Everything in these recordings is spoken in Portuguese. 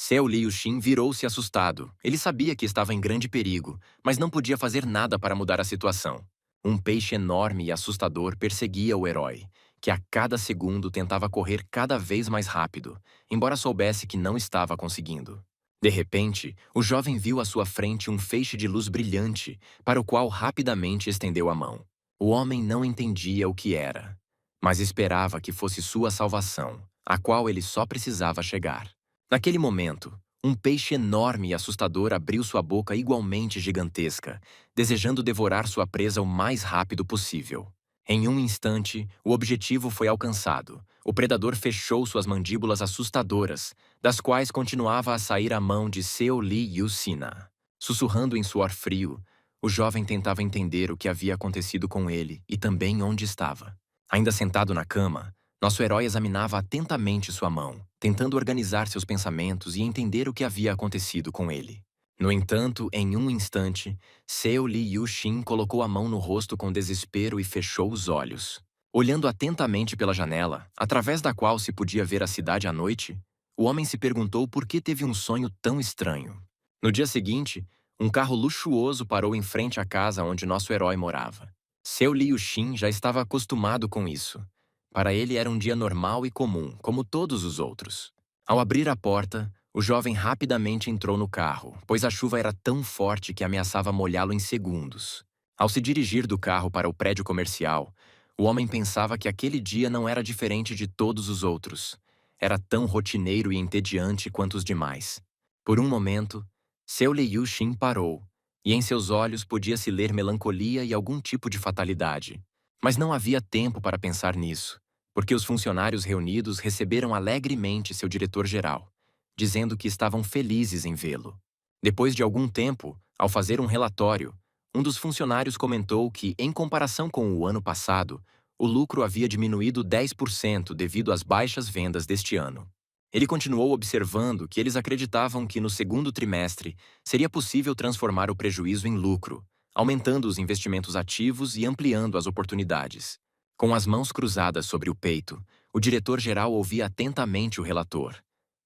Seo Liu-shin virou-se assustado. Ele sabia que estava em grande perigo, mas não podia fazer nada para mudar a situação. Um peixe enorme e assustador perseguia o herói, que a cada segundo tentava correr cada vez mais rápido, embora soubesse que não estava conseguindo. De repente, o jovem viu à sua frente um feixe de luz brilhante, para o qual rapidamente estendeu a mão. O homem não entendia o que era, mas esperava que fosse sua salvação, a qual ele só precisava chegar. Naquele momento, um peixe enorme e assustador abriu sua boca igualmente gigantesca, desejando devorar sua presa o mais rápido possível. Em um instante, o objetivo foi alcançado. O predador fechou suas mandíbulas assustadoras, das quais continuava a sair a mão de Seo Liu-sina. Sussurrando em suor frio, o jovem tentava entender o que havia acontecido com ele e também onde estava. Ainda sentado na cama, nosso herói examinava atentamente sua mão, tentando organizar seus pensamentos e entender o que havia acontecido com ele. No entanto, em um instante, Seo Liu-shin colocou a mão no rosto com desespero e fechou os olhos. Olhando atentamente pela janela, através da qual se podia ver a cidade à noite, o homem se perguntou por que teve um sonho tão estranho. No dia seguinte, um carro luxuoso parou em frente à casa onde nosso herói morava. Seo Liu-shin já estava acostumado com isso. Para ele era um dia normal e comum, como todos os outros. Ao abrir a porta, o jovem rapidamente entrou no carro, pois a chuva era tão forte que ameaçava molhá-lo em segundos. Ao se dirigir do carro para o prédio comercial, o homem pensava que aquele dia não era diferente de todos os outros. Era tão rotineiro e entediante quanto os demais. Por um momento, Seo Liu-shin parou, e em seus olhos podia-se ler melancolia e algum tipo de fatalidade. Mas não havia tempo para pensar nisso, porque os funcionários reunidos receberam alegremente seu diretor-geral, dizendo que estavam felizes em vê-lo. Depois de algum tempo, ao fazer um relatório, um dos funcionários comentou que, em comparação com o ano passado, o lucro havia diminuído 10% devido às baixas vendas deste ano. Ele continuou observando que eles acreditavam que no segundo trimestre seria possível transformar o prejuízo em lucro, aumentando os investimentos ativos e ampliando as oportunidades. Com as mãos cruzadas sobre o peito, o diretor-geral ouvia atentamente o relator,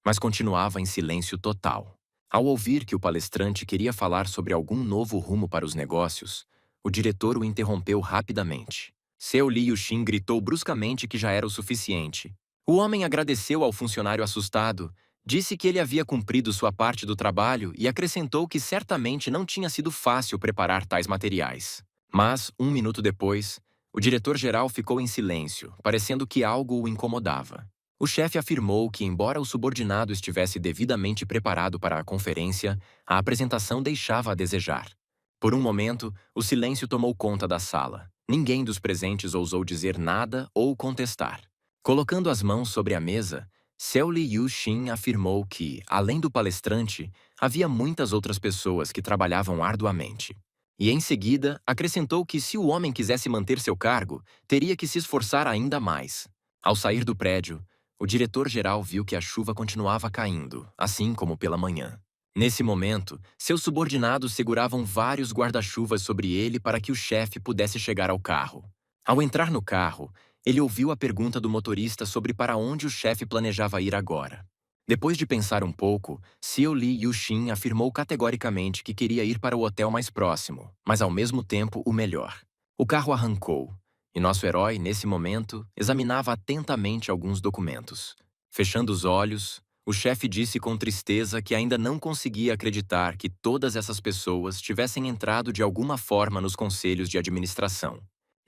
mas continuava em silêncio total. Ao ouvir que o palestrante queria falar sobre algum novo rumo para os negócios, o diretor o interrompeu rapidamente. Seo Liu-shin gritou bruscamente que já era o suficiente. O homem agradeceu ao funcionário assustado, disse que ele havia cumprido sua parte do trabalho e acrescentou que certamente não tinha sido fácil preparar tais materiais. Mas, um minuto depois, o diretor-geral ficou em silêncio, parecendo que algo o incomodava. O chefe afirmou que, embora o subordinado estivesse devidamente preparado para a conferência, a apresentação deixava a desejar. Por um momento, o silêncio tomou conta da sala. Ninguém dos presentes ousou dizer nada ou contestar. Colocando as mãos sobre a mesa, Seo Liu-shin afirmou que, além do palestrante, havia muitas outras pessoas que trabalhavam arduamente. E, em seguida, acrescentou que se o homem quisesse manter seu cargo, teria que se esforçar ainda mais. Ao sair do prédio, o diretor-geral viu que a chuva continuava caindo, assim como pela manhã. Nesse momento, seus subordinados seguravam vários guarda-chuvas sobre ele para que o chefe pudesse chegar ao carro. Ao entrar no carro, ele ouviu a pergunta do motorista sobre para onde o chefe planejava ir agora. Depois de pensar um pouco, Seo Liu-shin afirmou categoricamente que queria ir para o hotel mais próximo, mas ao mesmo tempo o melhor. O carro arrancou, e nosso herói, nesse momento, examinava atentamente alguns documentos. Fechando os olhos, o chefe disse com tristeza que ainda não conseguia acreditar que todas essas pessoas tivessem entrado de alguma forma nos conselhos de administração.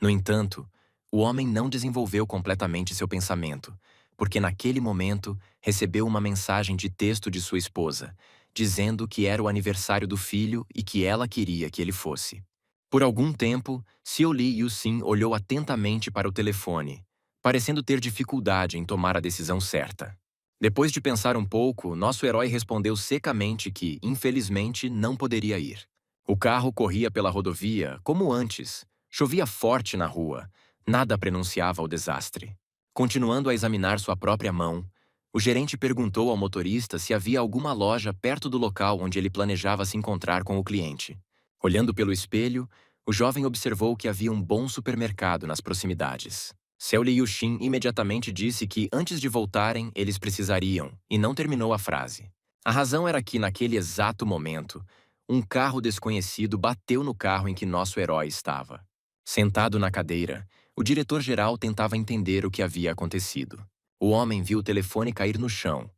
No entanto, o homem não desenvolveu completamente seu pensamento, porque naquele momento recebeu uma mensagem de texto de sua esposa, dizendo que era o aniversário do filho e que ela queria que ele fosse. Por algum tempo, Seo Liu-shin olhou atentamente para o telefone, parecendo ter dificuldade em tomar a decisão certa. Depois de pensar um pouco, nosso herói respondeu secamente que, infelizmente, não poderia ir. O carro corria pela rodovia como antes. Chovia forte na rua. Nada prenunciava o desastre. Continuando a examinar sua própria mão, o gerente perguntou ao motorista se havia alguma loja perto do local onde ele planejava se encontrar com o cliente. Olhando pelo espelho, o jovem observou que havia um bom supermercado nas proximidades. Seo Liu-shin imediatamente disse que, antes de voltarem, eles precisariam, e não terminou a frase. A razão era que, naquele exato momento, um carro desconhecido bateu no carro em que nosso herói estava. Sentado na cadeira, o diretor-geral tentava entender o que havia acontecido. O homem viu o telefone cair no chão,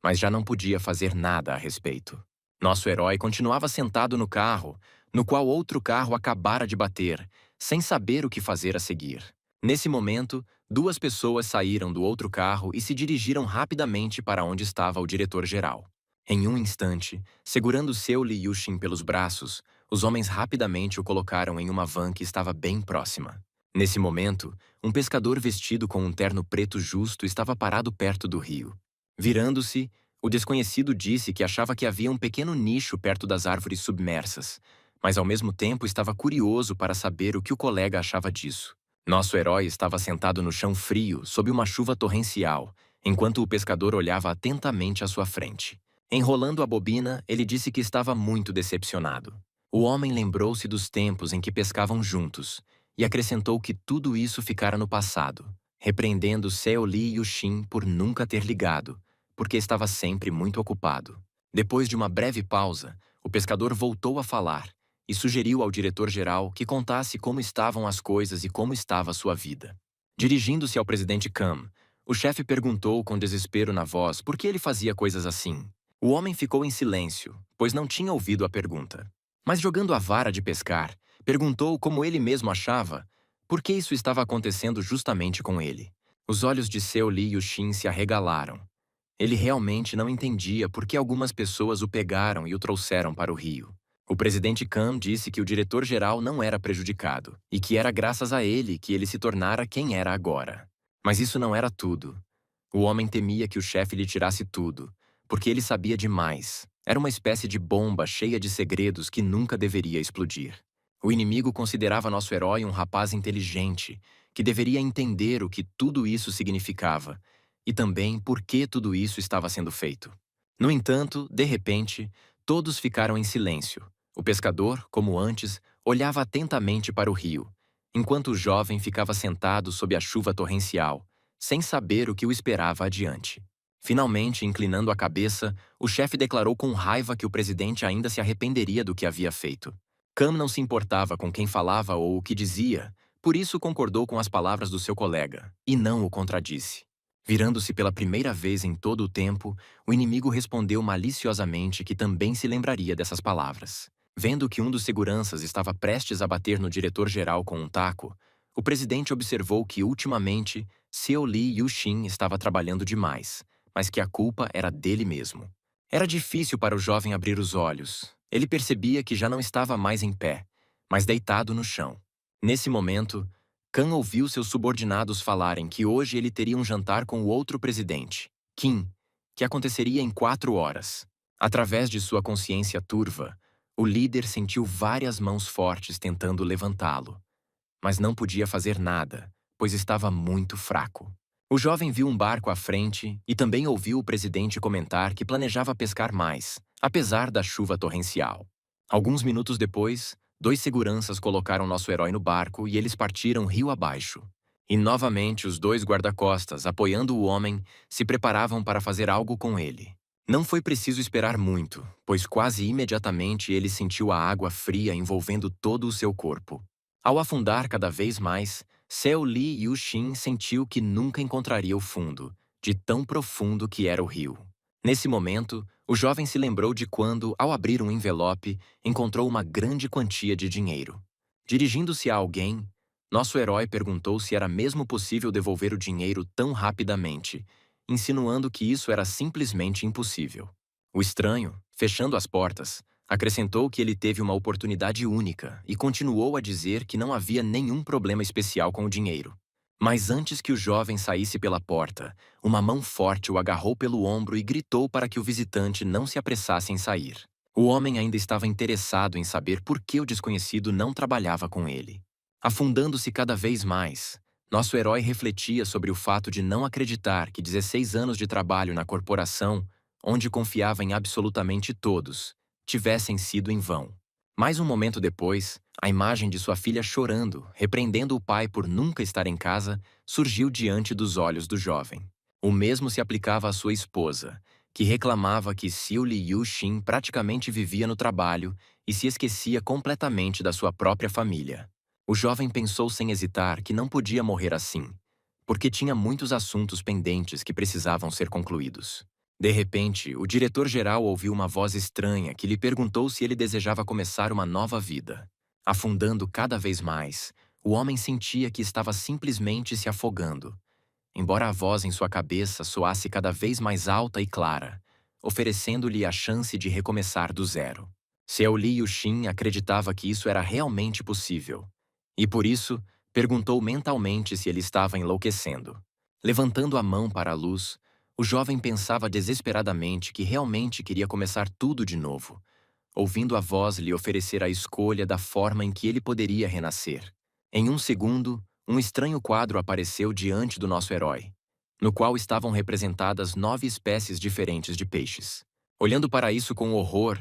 mas já não podia fazer nada a respeito. Nosso herói continuava sentado no carro, no qual outro carro acabara de bater, sem saber o que fazer a seguir. Nesse momento, duas pessoas saíram do outro carro e se dirigiram rapidamente para onde estava o diretor-geral. Em um instante, segurando Seo Lee Yushin pelos braços, os homens rapidamente o colocaram em uma van que estava bem próxima. Nesse momento, um pescador vestido com um terno preto justo estava parado perto do rio. Virando-se, o desconhecido disse que achava que havia um pequeno nicho perto das árvores submersas, mas ao mesmo tempo estava curioso para saber o que o colega achava disso. Nosso herói estava sentado no chão frio, sob uma chuva torrencial, enquanto o pescador olhava atentamente à sua frente. Enrolando a bobina, ele disse que estava muito decepcionado. O homem lembrou-se dos tempos em que pescavam juntos e acrescentou que tudo isso ficara no passado, repreendendo Seo Lee Yushin por nunca ter ligado, porque estava sempre muito ocupado. Depois de uma breve pausa, o pescador voltou a falar e sugeriu ao diretor-geral que contasse como estavam as coisas e como estava sua vida. Dirigindo-se ao presidente Kam, o chefe perguntou com desespero na voz por que ele fazia coisas assim. O homem ficou em silêncio, pois não tinha ouvido a pergunta. Mas jogando a vara de pescar, perguntou como ele mesmo achava por que isso estava acontecendo justamente com ele. Os olhos de Seo Lee Yushin se arregalaram. Ele realmente não entendia por que algumas pessoas o pegaram e o trouxeram para o rio. O presidente Kam disse que o diretor-geral não era prejudicado e que era graças a ele que ele se tornara quem era agora. Mas isso não era tudo. O homem temia que o chefe lhe tirasse tudo, porque ele sabia demais. Era uma espécie de bomba cheia de segredos que nunca deveria explodir. O inimigo considerava nosso herói um rapaz inteligente, que deveria entender o que tudo isso significava, e também por que tudo isso estava sendo feito. No entanto, de repente, todos ficaram em silêncio. O pescador, como antes, olhava atentamente para o rio, enquanto o jovem ficava sentado sob a chuva torrencial, sem saber o que o esperava adiante. Finalmente, inclinando a cabeça, o chefe declarou com raiva que o presidente ainda se arrependeria do que havia feito. Kam não se importava com quem falava ou o que dizia, por isso concordou com as palavras do seu colega, e não o contradisse. Virando-se pela primeira vez em todo o tempo, o inimigo respondeu maliciosamente que também se lembraria dessas palavras. Vendo que um dos seguranças estava prestes a bater no diretor-geral com um taco, o presidente observou que, ultimamente, Seo Lee Yushin estava trabalhando demais, mas que a culpa era dele mesmo. Era difícil para o jovem abrir os olhos. Ele percebia que já não estava mais em pé, mas deitado no chão. Nesse momento, Kam ouviu seus subordinados falarem que hoje ele teria um jantar com o outro presidente, Kim, que aconteceria em 4 horas. Através de sua consciência turva, o líder sentiu várias mãos fortes tentando levantá-lo, mas não podia fazer nada, pois estava muito fraco. O jovem viu um barco à frente e também ouviu o presidente comentar que planejava pescar mais, apesar da chuva torrencial. Alguns minutos depois, 2 seguranças colocaram nosso herói no barco e eles partiram rio abaixo. E novamente os 2 guarda-costas, apoiando o homem, se preparavam para fazer algo com ele. Não foi preciso esperar muito, pois quase imediatamente ele sentiu a água fria envolvendo todo o seu corpo. Ao afundar cada vez mais, Seo Lee Yushin sentiu que nunca encontraria o fundo, de tão profundo que era o rio. Nesse momento, o jovem se lembrou de quando, ao abrir um envelope, encontrou uma grande quantia de dinheiro. Dirigindo-se a alguém, nosso herói perguntou se era mesmo possível devolver o dinheiro tão rapidamente, insinuando que isso era simplesmente impossível. O estranho, fechando as portas, acrescentou que ele teve uma oportunidade única e continuou a dizer que não havia nenhum problema especial com o dinheiro. Mas antes que o jovem saísse pela porta, uma mão forte o agarrou pelo ombro e gritou para que o visitante não se apressasse em sair. O homem ainda estava interessado em saber por que o desconhecido não trabalhava com ele. Afundando-se cada vez mais, nosso herói refletia sobre o fato de não acreditar que 16 anos de trabalho na corporação, onde confiava em absolutamente todos, tivessem sido em vão. Mais um momento depois, a imagem de sua filha chorando, repreendendo o pai por nunca estar em casa, surgiu diante dos olhos do jovem. O mesmo se aplicava à sua esposa, que reclamava que Xiu Li Yuxin praticamente vivia no trabalho e se esquecia completamente da sua própria família. O jovem pensou sem hesitar que não podia morrer assim, porque tinha muitos assuntos pendentes que precisavam ser concluídos. De repente, o diretor-geral ouviu uma voz estranha que lhe perguntou se ele desejava começar uma nova vida. Afundando cada vez mais, o homem sentia que estava simplesmente se afogando, embora a voz em sua cabeça soasse cada vez mais alta e clara, oferecendo-lhe a chance de recomeçar do zero. Xiao Li Yuxin acreditava que isso era realmente possível, e por isso perguntou mentalmente se ele estava enlouquecendo. Levantando a mão para a luz, o jovem pensava desesperadamente que realmente queria começar tudo de novo, ouvindo a voz lhe oferecer a escolha da forma em que ele poderia renascer. Em um segundo, um estranho quadro apareceu diante do nosso herói, no qual estavam representadas 9 espécies diferentes de peixes. Olhando para isso com horror,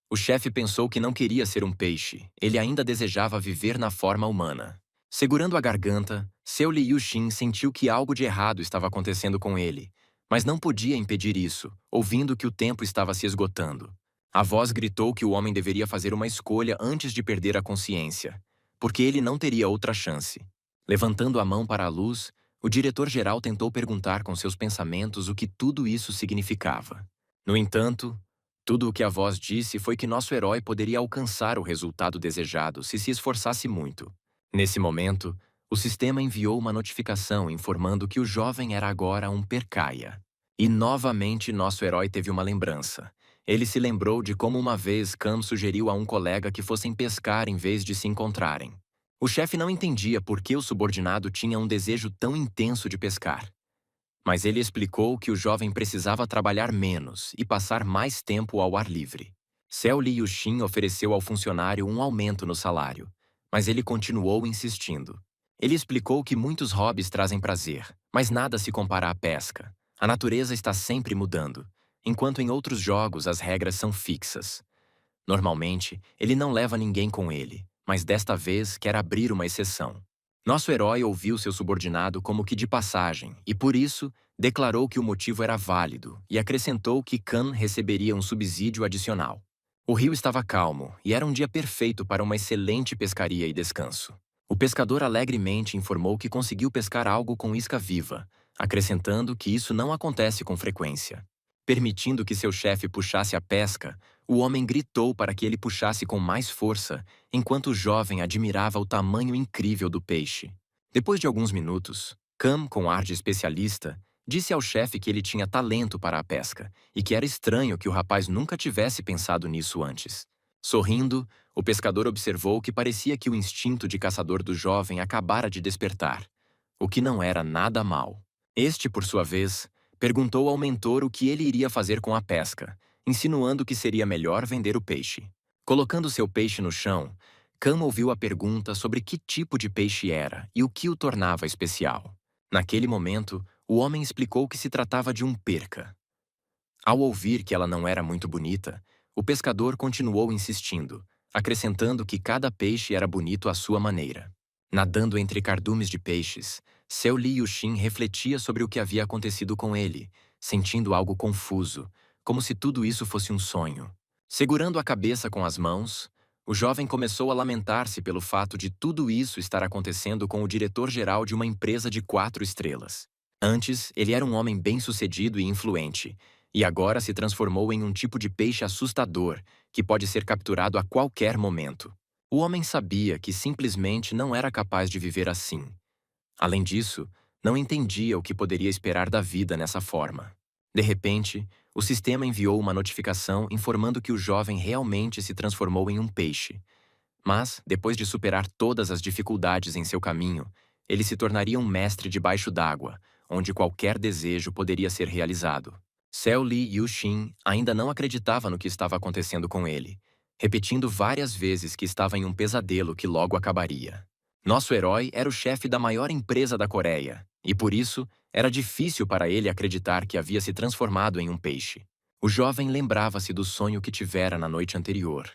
o chefe pensou que não queria ser um peixe, ele ainda desejava viver na forma humana. Segurando a garganta, Xiao Li Yuxin sentiu que algo de errado estava acontecendo com ele, mas não podia impedir isso, ouvindo que o tempo estava se esgotando. A voz gritou que o homem deveria fazer uma escolha antes de perder a consciência, porque ele não teria outra chance. Levantando a mão para a luz, o diretor-geral tentou perguntar com seus pensamentos o que tudo isso significava. No entanto, tudo o que a voz disse foi que nosso herói poderia alcançar o resultado desejado se esforçasse muito. Nesse momento, o sistema enviou uma notificação informando que o jovem era agora um Percaia. E novamente nosso herói teve uma lembrança. Ele se lembrou de como uma vez Cam sugeriu a um colega que fossem pescar em vez de se encontrarem. O chefe não entendia por que o subordinado tinha um desejo tão intenso de pescar. Mas ele explicou que o jovem precisava trabalhar menos e passar mais tempo ao ar livre. Xiao Li Yuxin ofereceu ao funcionário um aumento no salário, mas ele continuou insistindo. Ele explicou que muitos hobbies trazem prazer, mas nada se compara à pesca. A natureza está sempre mudando, enquanto em outros jogos as regras são fixas. Normalmente, ele não leva ninguém com ele, mas desta vez quer abrir uma exceção. Nosso herói ouviu seu subordinado como que de passagem e, por isso, declarou que o motivo era válido e acrescentou que Khan receberia um subsídio adicional. O rio estava calmo e era um dia perfeito para uma excelente pescaria e descanso. O pescador alegremente informou que conseguiu pescar algo com isca viva, acrescentando que isso não acontece com frequência. Permitindo que seu chefe puxasse a pesca, o homem gritou para que ele puxasse com mais força, enquanto o jovem admirava o tamanho incrível do peixe. Depois de alguns minutos, Cam, com ar de especialista, disse ao chefe que ele tinha talento para a pesca e que era estranho que o rapaz nunca tivesse pensado nisso antes. Sorrindo, o pescador observou que parecia que o instinto de caçador do jovem acabara de despertar, o que não era nada mal. Este, por sua vez, perguntou ao mentor o que ele iria fazer com a pesca, insinuando que seria melhor vender o peixe. Colocando seu peixe no chão, Cam ouviu a pergunta sobre que tipo de peixe era e o que o tornava especial. Naquele momento, o homem explicou que se tratava de um perca. Ao ouvir que ela não era muito bonita, o pescador continuou insistindo, acrescentando que cada peixe era bonito à sua maneira. Nadando entre cardumes de peixes, Xiao Li Yuxin refletia sobre o que havia acontecido com ele, sentindo algo confuso, como se tudo isso fosse um sonho. Segurando a cabeça com as mãos, o jovem começou a lamentar-se pelo fato de tudo isso estar acontecendo com o diretor-geral de uma empresa de 4 estrelas. Antes, ele era um homem bem-sucedido e influente, e agora se transformou em um tipo de peixe assustador que pode ser capturado a qualquer momento. O homem sabia que simplesmente não era capaz de viver assim. Além disso, não entendia o que poderia esperar da vida nessa forma. De repente, o sistema enviou uma notificação informando que o jovem realmente se transformou em um peixe. Mas, depois de superar todas as dificuldades em seu caminho, ele se tornaria um mestre debaixo d'água, onde qualquer desejo poderia ser realizado. Xiao Li Yuxin ainda não acreditava no que estava acontecendo com ele, repetindo várias vezes que estava em um pesadelo que logo acabaria. Nosso herói era o chefe da maior empresa da Coreia, e por isso era difícil para ele acreditar que havia se transformado em um peixe. O jovem lembrava-se do sonho que tivera na noite anterior,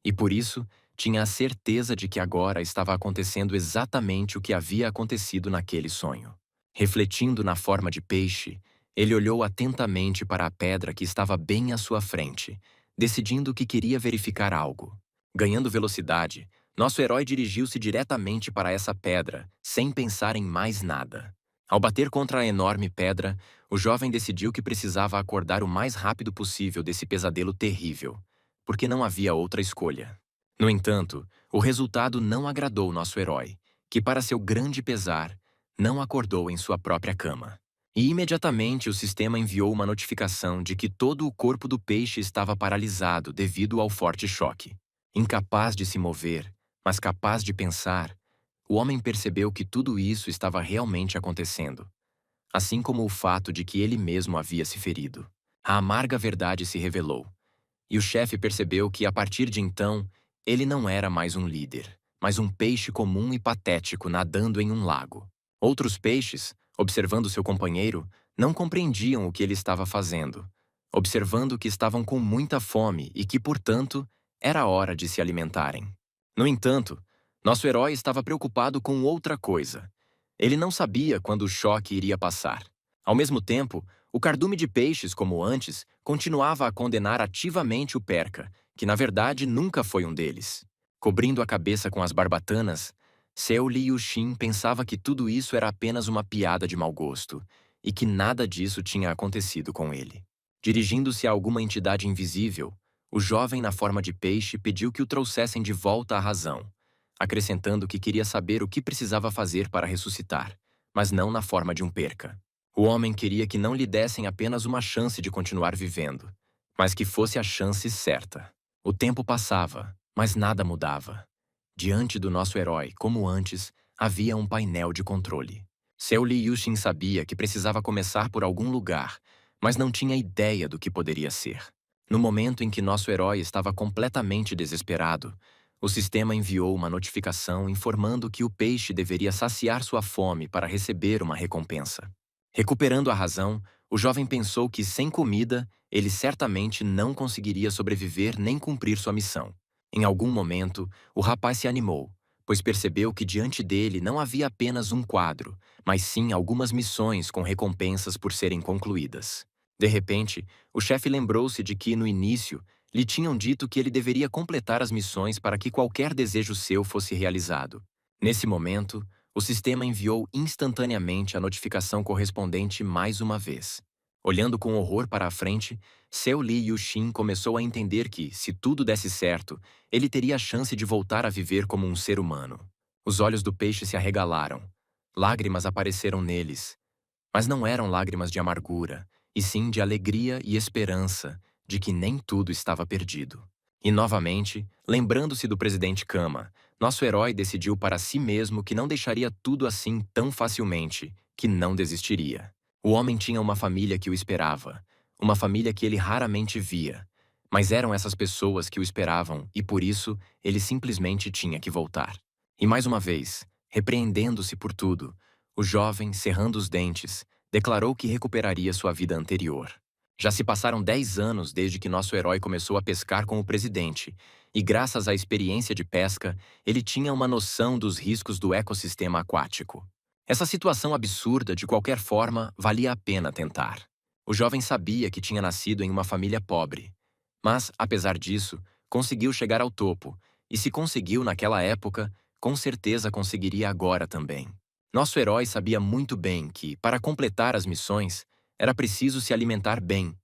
e por isso tinha a certeza de que agora estava acontecendo exatamente o que havia acontecido naquele sonho. Refletindo na forma de peixe, Ele olhou atentamente para a pedra que estava bem à sua frente, decidindo que queria verificar algo. Ganhando velocidade, nosso herói dirigiu-se diretamente para essa pedra, sem pensar em mais nada. Ao bater contra a enorme pedra, o jovem decidiu que precisava acordar o mais rápido possível desse pesadelo terrível, porque não havia outra escolha. No entanto, o resultado não agradou nosso herói, que, para seu grande pesar, não acordou em sua própria cama. E imediatamente o sistema enviou uma notificação de que todo o corpo do peixe estava paralisado devido ao forte choque. Incapaz de se mover, mas capaz de pensar, o homem percebeu que tudo isso estava realmente acontecendo, assim como o fato de que ele mesmo havia se ferido. A amarga verdade se revelou, e o chefe percebeu que, a partir de então, ele não era mais um líder, mas um peixe comum e patético nadando em um lago. Outros peixes, observando seu companheiro, não compreendiam o que ele estava fazendo, observando que estavam com muita fome e que, portanto, era hora de se alimentarem. No entanto, nosso herói estava preocupado com outra coisa. Ele não sabia quando o choque iria passar. Ao mesmo tempo, o cardume de peixes, como antes, continuava a condenar ativamente o Perca, que na verdade nunca foi um deles. Cobrindo a cabeça com as barbatanas, Seu Li Yuxin pensava que tudo isso era apenas uma piada de mau gosto, e que nada disso tinha acontecido com ele. Dirigindo-se a alguma entidade invisível, o jovem na forma de peixe pediu que o trouxessem de volta à razão, acrescentando que queria saber o que precisava fazer para ressuscitar, mas não na forma de um Perca. O homem queria que não lhe dessem apenas uma chance de continuar vivendo, mas que fosse a chance certa. O tempo passava, mas nada mudava. Diante do nosso herói, como antes, havia um painel de controle. Seu Li Yuxin sabia que precisava começar por algum lugar, mas não tinha ideia do que poderia ser. No momento em que nosso herói estava completamente desesperado, o sistema enviou uma notificação informando que o peixe deveria saciar sua fome para receber uma recompensa. Recuperando a razão, o jovem pensou que, sem comida, ele certamente não conseguiria sobreviver nem cumprir sua missão. Em algum momento, o rapaz se animou, pois percebeu que diante dele não havia apenas um quadro, mas sim algumas missões com recompensas por serem concluídas. De repente, o chefe lembrou-se de que, no início, lhe tinham dito que ele deveria completar as missões para que qualquer desejo seu fosse realizado. Nesse momento, o sistema enviou instantaneamente a notificação correspondente mais uma vez. Olhando com horror para a frente, Seu Li Yuxin começou a entender que, se tudo desse certo, ele teria a chance de voltar a viver como um ser humano. Os olhos do peixe se arregalaram. Lágrimas apareceram neles. Mas não eram lágrimas de amargura, e sim de alegria e esperança de que nem tudo estava perdido. E novamente, lembrando-se do presidente Kama, nosso herói decidiu para si mesmo que não deixaria tudo assim tão facilmente, que não desistiria. O homem tinha uma família que o esperava, uma família que ele raramente via, mas eram essas pessoas que o esperavam e por isso ele simplesmente tinha que voltar. E mais uma vez, repreendendo-se por tudo, o jovem, cerrando os dentes, declarou que recuperaria sua vida anterior. Já se passaram 10 anos desde que nosso herói começou a pescar com o presidente, e graças à experiência de pesca, ele tinha uma noção dos riscos do ecossistema aquático. Essa situação absurda, de qualquer forma, valia a pena tentar. O jovem sabia que tinha nascido em uma família pobre, mas, apesar disso, conseguiu chegar ao topo, e se conseguiu naquela época, com certeza conseguiria agora também. Nosso herói sabia muito bem que, para completar as missões, era preciso se alimentar bem,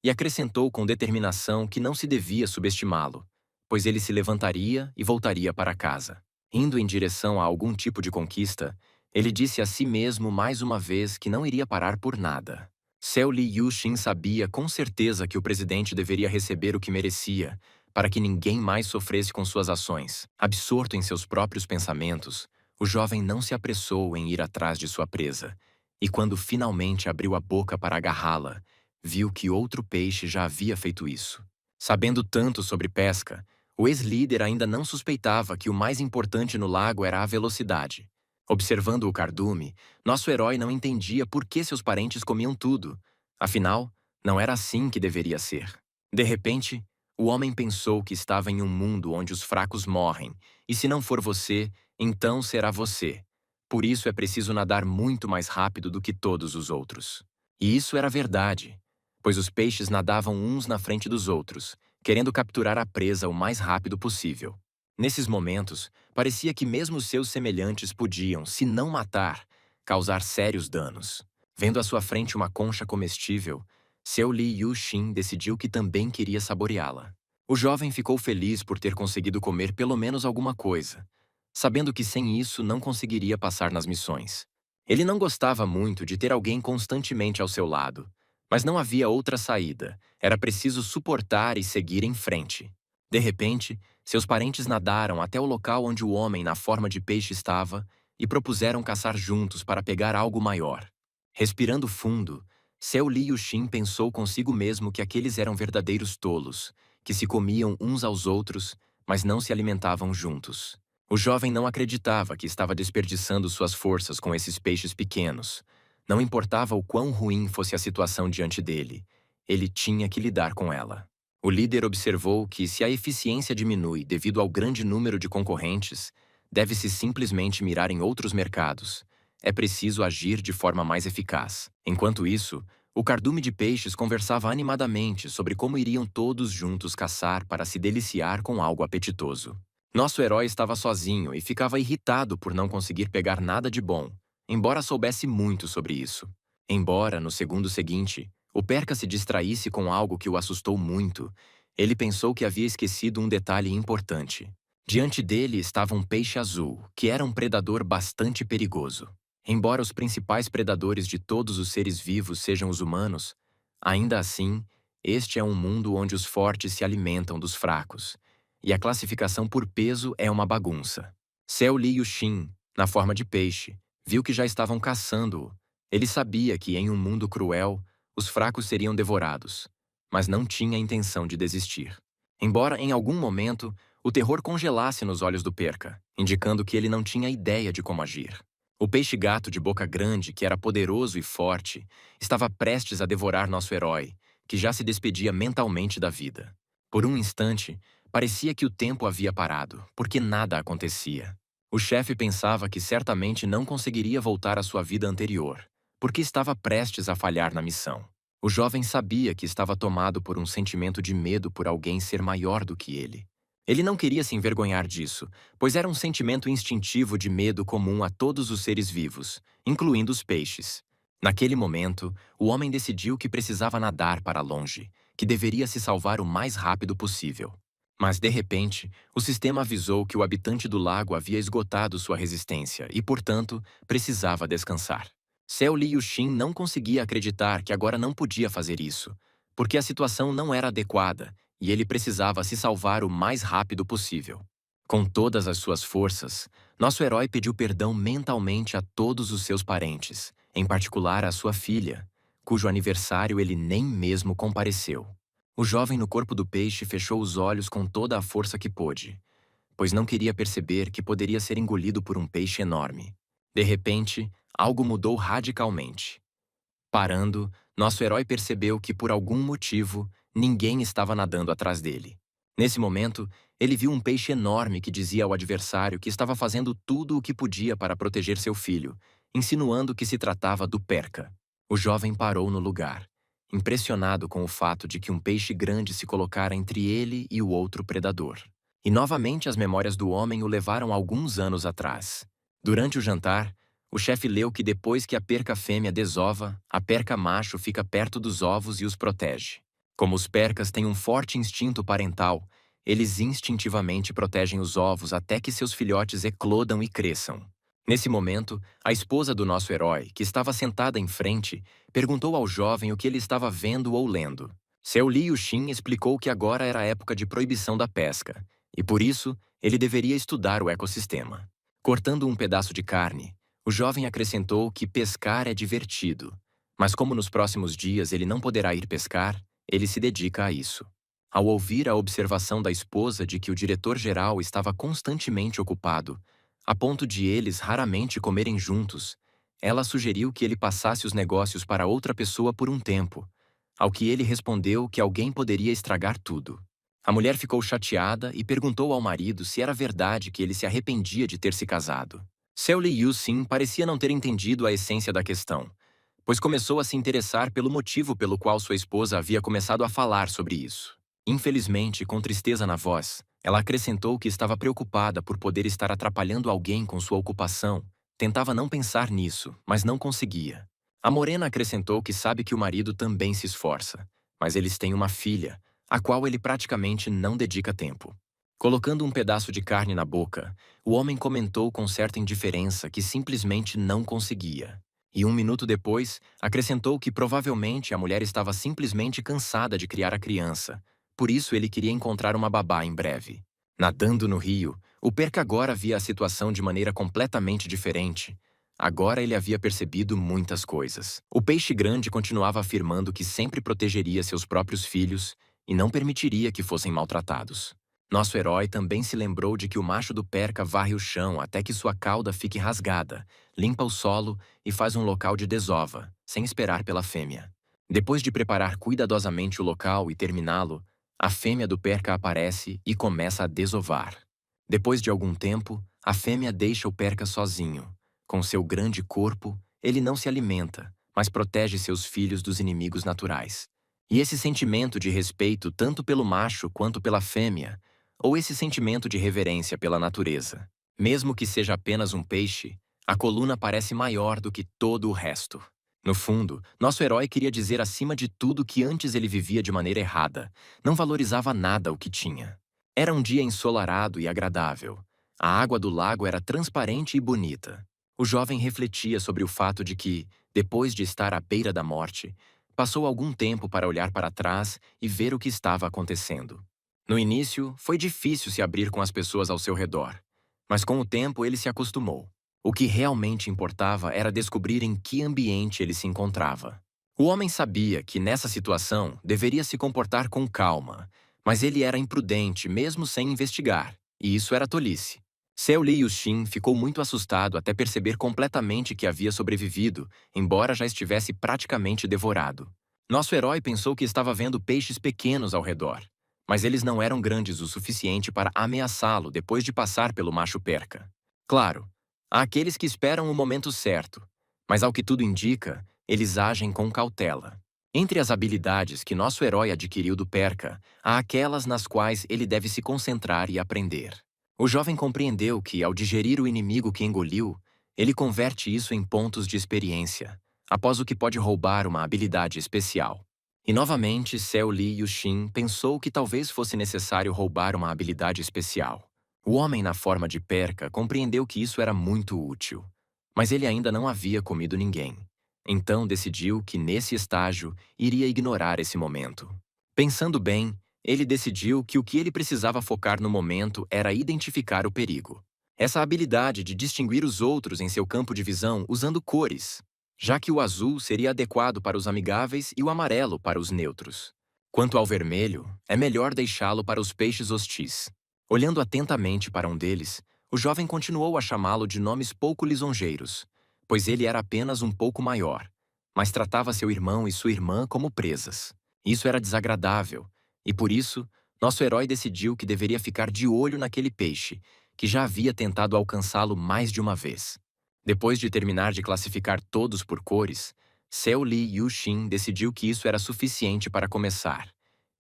e acrescentou com determinação que não se devia subestimá-lo, pois ele se levantaria e voltaria para casa. Indo em direção a algum tipo de conquista, ele disse a si mesmo mais uma vez que não iria parar por nada. Seu Li Yuxin sabia com certeza que o presidente deveria receber o que merecia, para que ninguém mais sofresse com suas ações. Absorto em seus próprios pensamentos, o jovem não se apressou em ir atrás de sua presa, e quando finalmente abriu a boca para agarrá-la, viu que outro peixe já havia feito isso. Sabendo tanto sobre pesca, o ex-líder ainda não suspeitava que o mais importante no lago era a velocidade. Observando o cardume, nosso herói não entendia por que seus parentes comiam tudo. Afinal, não era assim que deveria ser. De repente, o homem pensou que estava em um mundo onde os fracos morrem, e se não for você, então será você. Por isso é preciso nadar muito mais rápido do que todos os outros. E isso era verdade, pois os peixes nadavam uns na frente dos outros, querendo capturar a presa o mais rápido possível. Nesses momentos, parecia que mesmo seus semelhantes podiam, se não matar, causar sérios danos. Vendo à sua frente uma concha comestível, Seu Li Yuxin decidiu que também queria saboreá-la. O jovem ficou feliz por ter conseguido comer pelo menos alguma coisa, sabendo que sem isso não conseguiria passar nas missões. Ele não gostava muito de ter alguém constantemente ao seu lado, mas não havia outra saída, era preciso suportar e seguir em frente. De repente, seus parentes nadaram até o local onde o homem na forma de peixe estava e propuseram caçar juntos para pegar algo maior. Respirando fundo, Seu Li Yuxin pensou consigo mesmo que aqueles eram verdadeiros tolos, que se comiam uns aos outros, mas não se alimentavam juntos. O jovem não acreditava que estava desperdiçando suas forças com esses peixes pequenos. Não importava o quão ruim fosse a situação diante dele, ele tinha que lidar com ela. O líder observou que, se a eficiência diminui devido ao grande número de concorrentes, deve-se simplesmente mirar em outros mercados. É preciso agir de forma mais eficaz. Enquanto isso, o cardume de peixes conversava animadamente sobre como iriam todos juntos caçar para se deliciar com algo apetitoso. Nosso herói estava sozinho e ficava irritado por não conseguir pegar nada de bom, embora soubesse muito sobre isso. Embora, no segundo seguinte, o Perca se distraísse com algo que o assustou muito, ele pensou que havia esquecido um detalhe importante. Diante dele estava um peixe azul, que era um predador bastante perigoso. Embora os principais predadores de todos os seres vivos sejam os humanos, ainda assim, este é um mundo onde os fortes se alimentam dos fracos, e a classificação por peso é uma bagunça. Seu Li Yuxin, na forma de peixe, viu que já estavam caçando-o. Ele sabia que, em um mundo cruel, os fracos seriam devorados, mas não tinha intenção de desistir. Embora, em algum momento, o terror congelasse nos olhos do Perca, indicando que ele não tinha ideia de como agir. O peixe-gato de boca grande, que era poderoso e forte, estava prestes a devorar nosso herói, que já se despedia mentalmente da vida. Por um instante, parecia que o tempo havia parado, porque nada acontecia. O chefe pensava que certamente não conseguiria voltar à sua vida anterior, porque estava prestes a falhar na missão. O jovem sabia que estava tomado por um sentimento de medo por alguém ser maior do que ele. Ele não queria se envergonhar disso, pois era um sentimento instintivo de medo comum a todos os seres vivos, incluindo os peixes. Naquele momento, o homem decidiu que precisava nadar para longe, que deveria se salvar o mais rápido possível. Mas, de repente, o sistema avisou que o habitante do lago havia esgotado sua resistência e, portanto, precisava descansar. Seu Li Yuxin não conseguia acreditar que agora não podia fazer isso, porque a situação não era adequada e ele precisava se salvar o mais rápido possível. Com todas as suas forças, nosso herói pediu perdão mentalmente a todos os seus parentes, em particular à sua filha, cujo aniversário ele nem mesmo compareceu. O jovem no corpo do peixe fechou os olhos com toda a força que pôde, pois não queria perceber que poderia ser engolido por um peixe enorme. De repente, algo mudou radicalmente. Parando, nosso herói percebeu que, por algum motivo, ninguém estava nadando atrás dele. Nesse momento, ele viu um peixe enorme que dizia ao adversário que estava fazendo tudo o que podia para proteger seu filho, insinuando que se tratava do Perca. O jovem parou no lugar, impressionado com o fato de que um peixe grande se colocara entre ele e o outro predador. E novamente as memórias do homem o levaram alguns anos atrás. Durante o jantar, o chefe leu que depois que a perca fêmea desova, a perca macho fica perto dos ovos e os protege. Como os percas têm um forte instinto parental, eles instintivamente protegem os ovos até que seus filhotes eclodam e cresçam. Nesse momento, a esposa do nosso herói, que estava sentada em frente, perguntou ao jovem o que ele estava vendo ou lendo. Seu Li Yuxin explicou que agora era a época de proibição da pesca, e por isso ele deveria estudar o ecossistema. Cortando um pedaço de carne, o jovem acrescentou que pescar é divertido, mas como nos próximos dias ele não poderá ir pescar, ele se dedica a isso. Ao ouvir a observação da esposa de que o diretor-geral estava constantemente ocupado, a ponto de eles raramente comerem juntos, ela sugeriu que ele passasse os negócios para outra pessoa por um tempo, ao que ele respondeu que alguém poderia estragar tudo. A mulher ficou chateada e perguntou ao marido se era verdade que ele se arrependia de ter se casado. Seu Li Yuxin parecia não ter entendido a essência da questão, pois começou a se interessar pelo motivo pelo qual sua esposa havia começado a falar sobre isso. Infelizmente, com tristeza na voz, ela acrescentou que estava preocupada por poder estar atrapalhando alguém com sua ocupação. Tentava não pensar nisso, mas não conseguia. A morena acrescentou que sabe que o marido também se esforça, mas eles têm uma filha, a qual ele praticamente não dedica tempo. Colocando um pedaço de carne na boca, o homem comentou com certa indiferença que simplesmente não conseguia. E 1 minuto depois, acrescentou que provavelmente a mulher estava simplesmente cansada de criar a criança. Por isso ele queria encontrar uma babá em breve. Nadando no rio, o Perca agora via a situação de maneira completamente diferente. Agora ele havia percebido muitas coisas. O peixe grande continuava afirmando que sempre protegeria seus próprios filhos e não permitiria que fossem maltratados. Nosso herói também se lembrou de que o macho do Perca varre o chão até que sua cauda fique rasgada, limpa o solo e faz um local de desova, sem esperar pela fêmea. Depois de preparar cuidadosamente o local e terminá-lo, a fêmea do Perca aparece e começa a desovar. Depois de algum tempo, a fêmea deixa o Perca sozinho. Com seu grande corpo, ele não se alimenta, mas protege seus filhos dos inimigos naturais. E esse sentimento de respeito tanto pelo macho quanto pela fêmea, ou esse sentimento de reverência pela natureza, mesmo que seja apenas um peixe, a coluna parece maior do que todo o resto. No fundo, nosso herói queria dizer acima de tudo que antes ele vivia de maneira errada, não valorizava nada o que tinha. Era um dia ensolarado e agradável. A água do lago era transparente e bonita. O jovem refletia sobre o fato de que, depois de estar à beira da morte, passou algum tempo para olhar para trás e ver o que estava acontecendo. No início, foi difícil se abrir com as pessoas ao seu redor, mas com o tempo ele se acostumou. O que realmente importava era descobrir em que ambiente ele se encontrava. O homem sabia que, nessa situação, deveria se comportar com calma, mas ele era imprudente mesmo sem investigar, e isso era tolice. Seu Li Yuxin ficou muito assustado até perceber completamente que havia sobrevivido, embora já estivesse praticamente devorado. Nosso herói pensou que estava vendo peixes pequenos ao redor, mas eles não eram grandes o suficiente para ameaçá-lo depois de passar pelo macho Perca. Claro, há aqueles que esperam o momento certo, mas ao que tudo indica, eles agem com cautela. Entre as habilidades que nosso herói adquiriu do Perca, há aquelas nas quais ele deve se concentrar e aprender. O jovem compreendeu que, ao digerir o inimigo que engoliu, ele converte isso em pontos de experiência, após o que pode roubar uma habilidade especial. E novamente, Seo Li Yuxin pensou que talvez fosse necessário roubar uma habilidade especial. O homem na forma de Perca compreendeu que isso era muito útil, mas ele ainda não havia comido ninguém. Então decidiu que, nesse estágio, iria ignorar esse momento. Pensando bem, ele decidiu que o que ele precisava focar no momento era identificar o perigo. Essa habilidade de distinguir os outros em seu campo de visão usando cores, já que o azul seria adequado para os amigáveis e o amarelo para os neutros. Quanto ao vermelho, é melhor deixá-lo para os peixes hostis. Olhando atentamente para um deles, o jovem continuou a chamá-lo de nomes pouco lisonjeiros, pois ele era apenas um pouco maior, mas tratava seu irmão e sua irmã como presas. Isso era desagradável, e por isso, nosso herói decidiu que deveria ficar de olho naquele peixe, que já havia tentado alcançá-lo mais de uma vez. Depois de terminar de classificar todos por cores, Seo Li Yuxin decidiu que isso era suficiente para começar,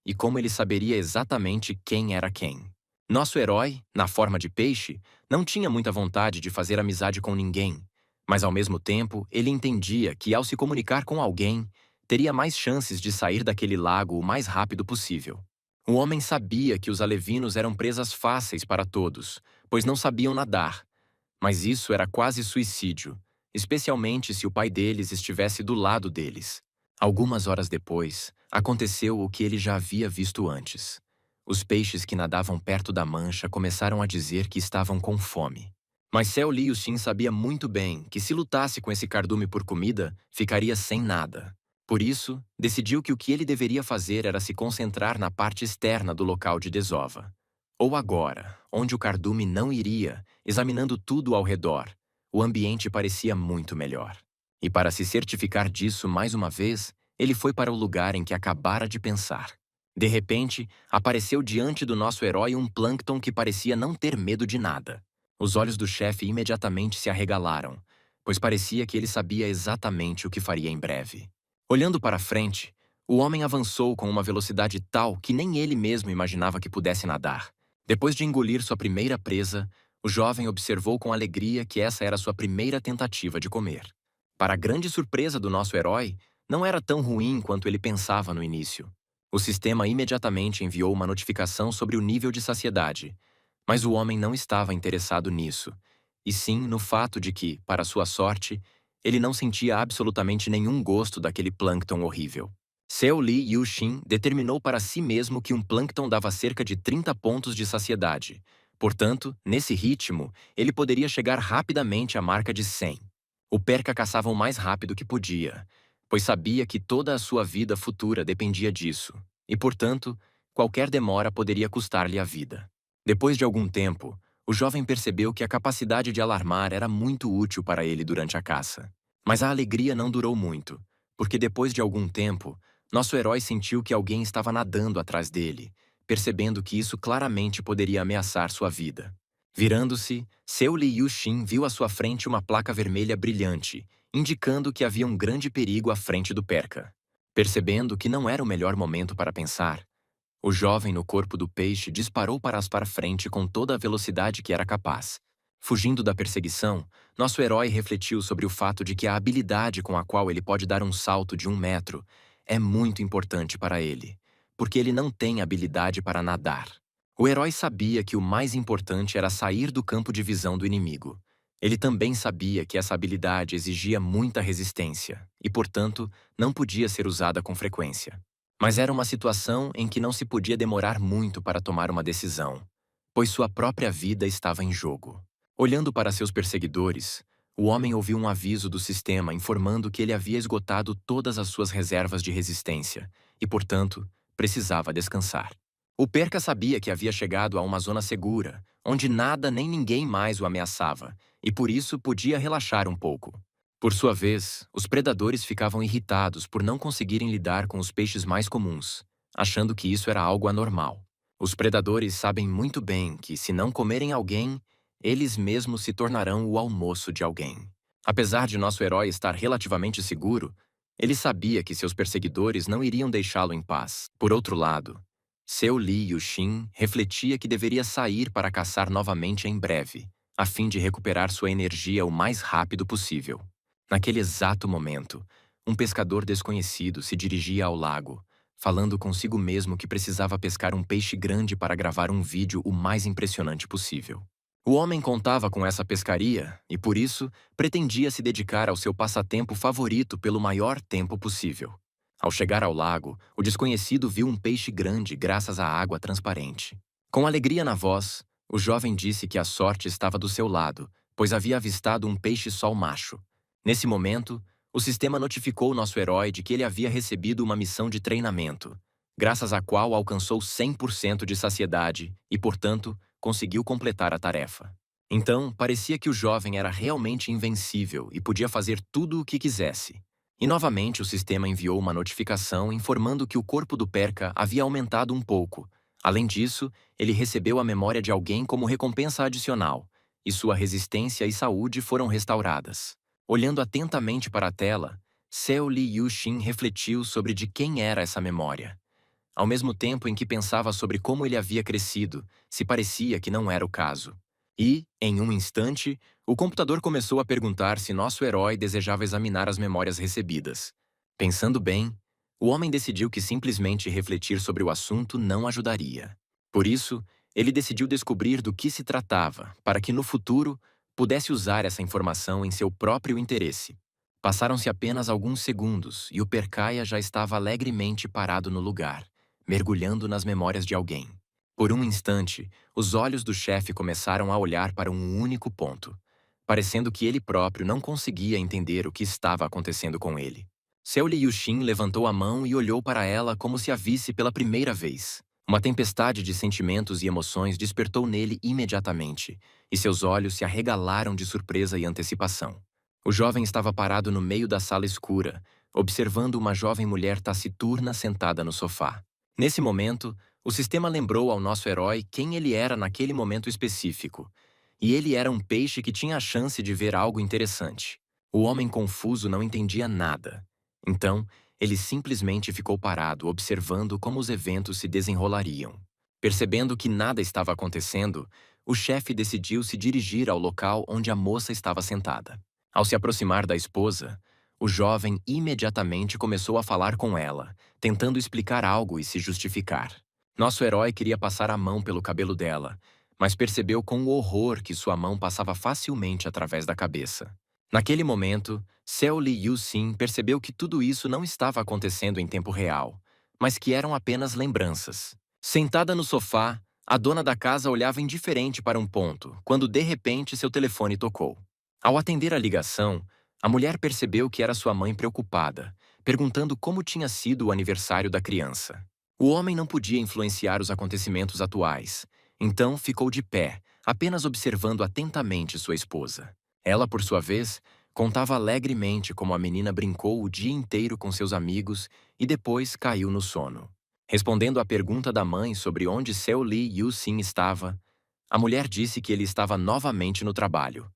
e como ele saberia exatamente quem era quem. Nosso herói, na forma de peixe, não tinha muita vontade de fazer amizade com ninguém, mas ao mesmo tempo ele entendia que, ao se comunicar com alguém, teria mais chances de sair daquele lago o mais rápido possível. O homem sabia que os alevinos eram presas fáceis para todos, pois não sabiam nadar, mas isso era quase suicídio, especialmente se o pai deles estivesse do lado deles. Algumas horas depois, aconteceu o que ele já havia visto antes. Os peixes que nadavam perto da mancha começaram a dizer que estavam com fome. Mas Seo Li Yuxin sabia muito bem que, se lutasse com esse cardume por comida, ficaria sem nada. Por isso, decidiu que o que ele deveria fazer era se concentrar na parte externa do local de desova. Ou agora, onde o cardume não iria, examinando tudo ao redor, o ambiente parecia muito melhor. E para se certificar disso mais uma vez, ele foi para o lugar em que acabara de pensar. De repente, apareceu diante do nosso herói um plâncton que parecia não ter medo de nada. Os olhos do chefe imediatamente se arregalaram, pois parecia que ele sabia exatamente o que faria em breve. Olhando para frente, o homem avançou com uma velocidade tal que nem ele mesmo imaginava que pudesse nadar. Depois de engolir sua primeira presa, o jovem observou com alegria que essa era sua primeira tentativa de comer. Para a grande surpresa do nosso herói, não era tão ruim quanto ele pensava no início. O sistema imediatamente enviou uma notificação sobre o nível de saciedade, mas o homem não estava interessado nisso, e sim no fato de que, para sua sorte, ele não sentia absolutamente nenhum gosto daquele plâncton horrível. Seo Lee Yu-shin determinou para si mesmo que um plâncton dava cerca de 30 pontos de saciedade. Portanto, nesse ritmo, ele poderia chegar rapidamente à marca de 100. O Perca caçava o mais rápido que podia, pois sabia que toda a sua vida futura dependia disso, e, portanto, qualquer demora poderia custar-lhe a vida. Depois de algum tempo, o jovem percebeu que a capacidade de alarmar era muito útil para ele durante a caça. Mas a alegria não durou muito, porque depois de algum tempo, nosso herói sentiu que alguém estava nadando atrás dele, percebendo que isso claramente poderia ameaçar sua vida. Virando-se, Seo Lee Yu-shin viu à sua frente uma placa vermelha brilhante, indicando que havia um grande perigo à frente do Perca. Percebendo que não era o melhor momento para pensar, o jovem no corpo do peixe disparou para frente com toda a velocidade que era capaz. Fugindo da perseguição, nosso herói refletiu sobre o fato de que a habilidade com a qual ele pode dar um salto de 1 metro é muito importante para ele, porque ele não tem habilidade para nadar. O herói sabia que o mais importante era sair do campo de visão do inimigo. Ele também sabia que essa habilidade exigia muita resistência e, portanto, não podia ser usada com frequência. Mas era uma situação em que não se podia demorar muito para tomar uma decisão, pois sua própria vida estava em jogo. Olhando para seus perseguidores, o homem ouviu um aviso do sistema informando que ele havia esgotado todas as suas reservas de resistência e, portanto, precisava descansar. O Perca sabia que havia chegado a uma zona segura, onde nada nem ninguém mais o ameaçava, e por isso podia relaxar um pouco. Por sua vez, os predadores ficavam irritados por não conseguirem lidar com os peixes mais comuns, achando que isso era algo anormal. Os predadores sabem muito bem que, se não comerem alguém, eles mesmos se tornarão o almoço de alguém. Apesar de nosso herói estar relativamente seguro, ele sabia que seus perseguidores não iriam deixá-lo em paz. Por outro lado, Seo Lee Yu-shin refletia que deveria sair para caçar novamente em breve, a fim de recuperar sua energia o mais rápido possível. Naquele exato momento, um pescador desconhecido se dirigia ao lago, falando consigo mesmo que precisava pescar um peixe grande para gravar um vídeo o mais impressionante possível. O homem contava com essa pescaria e, por isso, pretendia se dedicar ao seu passatempo favorito pelo maior tempo possível. Ao chegar ao lago, o desconhecido viu um peixe grande graças à água transparente. Com alegria na voz, o jovem disse que a sorte estava do seu lado, pois havia avistado um peixe-sol macho. Nesse momento, o sistema notificou nosso herói de que ele havia recebido uma missão de treinamento, graças à qual alcançou 100% de saciedade e, portanto, conseguiu completar a tarefa. Então, parecia que o jovem era realmente invencível e podia fazer tudo o que quisesse. E novamente o sistema enviou uma notificação informando que o corpo do Perca havia aumentado um pouco. Além disso, ele recebeu a memória de alguém como recompensa adicional, e sua resistência e saúde foram restauradas. Olhando atentamente para a tela, Seo Lee Yu-shin refletiu sobre de quem era essa memória. Ao mesmo tempo em que pensava sobre como ele havia crescido, se parecia que não era o caso. E, em um instante, o computador começou a perguntar se nosso herói desejava examinar as memórias recebidas. Pensando bem, o homem decidiu que simplesmente refletir sobre o assunto não ajudaria. Por isso, ele decidiu descobrir do que se tratava, para que no futuro pudesse usar essa informação em seu próprio interesse. Passaram-se apenas alguns segundos e o Percaia já estava alegremente parado no lugar, mergulhando nas memórias de alguém. Por um instante, os olhos do chefe começaram a olhar para um único ponto, parecendo que ele próprio não conseguia entender o que estava acontecendo com ele. Seo Lee Yu-shin levantou a mão e olhou para ela como se a visse pela primeira vez. Uma tempestade de sentimentos e emoções despertou nele imediatamente, e seus olhos se arregalaram de surpresa e antecipação. O jovem estava parado no meio da sala escura, observando uma jovem mulher taciturna sentada no sofá. Nesse momento, o sistema lembrou ao nosso herói quem ele era naquele momento específico, e ele era um peixe que tinha a chance de ver algo interessante. O homem confuso não entendia nada. Então, ele simplesmente ficou parado, observando como os eventos se desenrolariam. Percebendo que nada estava acontecendo, o chefe decidiu se dirigir ao local onde a moça estava sentada. Ao se aproximar da esposa, o jovem imediatamente começou a falar com ela, tentando explicar algo e se justificar. Nosso herói queria passar a mão pelo cabelo dela, mas percebeu com horror que sua mão passava facilmente através da cabeça. Naquele momento, Seo Lee Yu-sin percebeu que tudo isso não estava acontecendo em tempo real, mas que eram apenas lembranças. Sentada no sofá, a dona da casa olhava indiferente para um ponto, quando de repente seu telefone tocou. Ao atender a ligação, a mulher percebeu que era sua mãe preocupada, perguntando como tinha sido o aniversário da criança. O homem não podia influenciar os acontecimentos atuais, então ficou de pé, apenas observando atentamente sua esposa. Ela, por sua vez, contava alegremente como a menina brincou o dia inteiro com seus amigos e depois caiu no sono. Respondendo à pergunta da mãe sobre onde Seo Lee Yu-sin estava, a mulher disse que ele estava novamente no trabalho,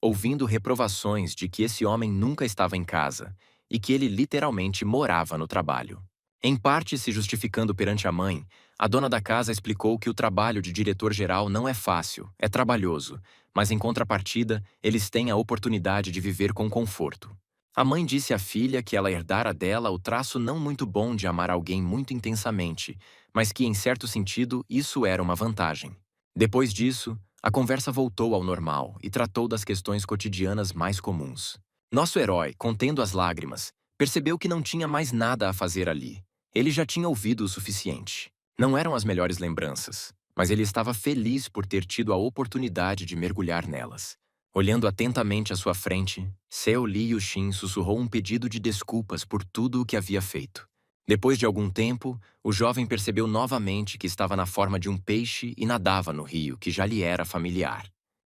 ouvindo reprovações de que esse homem nunca estava em casa e que ele literalmente morava no trabalho. Em parte se justificando perante a mãe, a dona da casa explicou que o trabalho de diretor-geral não é fácil, é trabalhoso, mas em contrapartida, eles têm a oportunidade de viver com conforto. A mãe disse à filha que ela herdara dela o traço não muito bom de amar alguém muito intensamente, mas que, em certo sentido, isso era uma vantagem. Depois disso, a conversa voltou ao normal e tratou das questões cotidianas mais comuns. Nosso herói, contendo as lágrimas, percebeu que não tinha mais nada a fazer ali. Ele já tinha ouvido o suficiente. Não eram as melhores lembranças, mas ele estava feliz por ter tido a oportunidade de mergulhar nelas. Olhando atentamente à sua frente, Seo Lee Yu-shin sussurrou um pedido de desculpas por tudo o que havia feito. Depois de algum tempo, o jovem percebeu novamente que estava na forma de um peixe e nadava no rio que já lhe era familiar.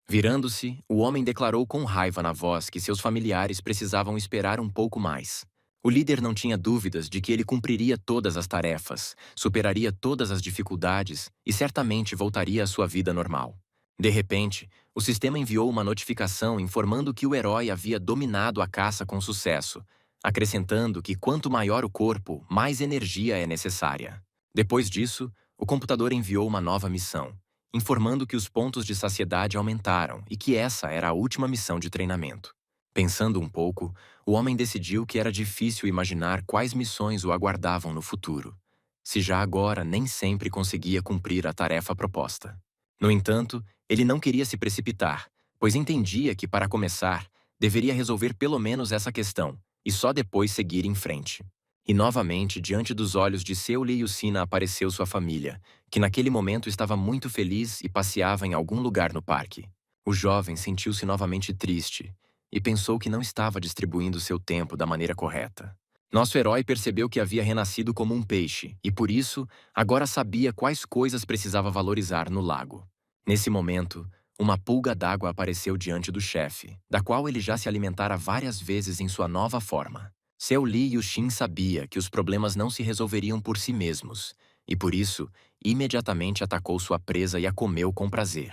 Virando-se, o homem declarou com raiva na voz que seus familiares precisavam esperar um pouco mais. O líder não tinha dúvidas de que ele cumpriria todas as tarefas, superaria todas as dificuldades e certamente voltaria à sua vida normal. De repente, o sistema enviou uma notificação informando que o herói havia dominado a caça com sucesso, acrescentando que quanto maior o corpo, mais energia é necessária. Depois disso, o computador enviou uma nova missão, informando que os pontos de saciedade aumentaram e que essa era a última missão de treinamento. Pensando um pouco, o homem decidiu que era difícil imaginar quais missões o aguardavam no futuro, se já agora nem sempre conseguia cumprir a tarefa proposta. No entanto, ele não queria se precipitar, pois entendia que, para começar, deveria resolver pelo menos essa questão, e só depois seguir em frente. E novamente, diante dos olhos de Seo Lee Yu-sina apareceu sua família, que naquele momento estava muito feliz e passeava em algum lugar no parque. O jovem sentiu-se novamente triste e pensou que não estava distribuindo seu tempo da maneira correta. Nosso herói percebeu que havia renascido como um peixe e, por isso, agora sabia quais coisas precisava valorizar no lago. Nesse momento, uma pulga d'água apareceu diante do chefe, da qual ele já se alimentara várias vezes em sua nova forma. Seo Lee Yu-shin sabia que os problemas não se resolveriam por si mesmos, e por isso, imediatamente atacou sua presa e a comeu com prazer.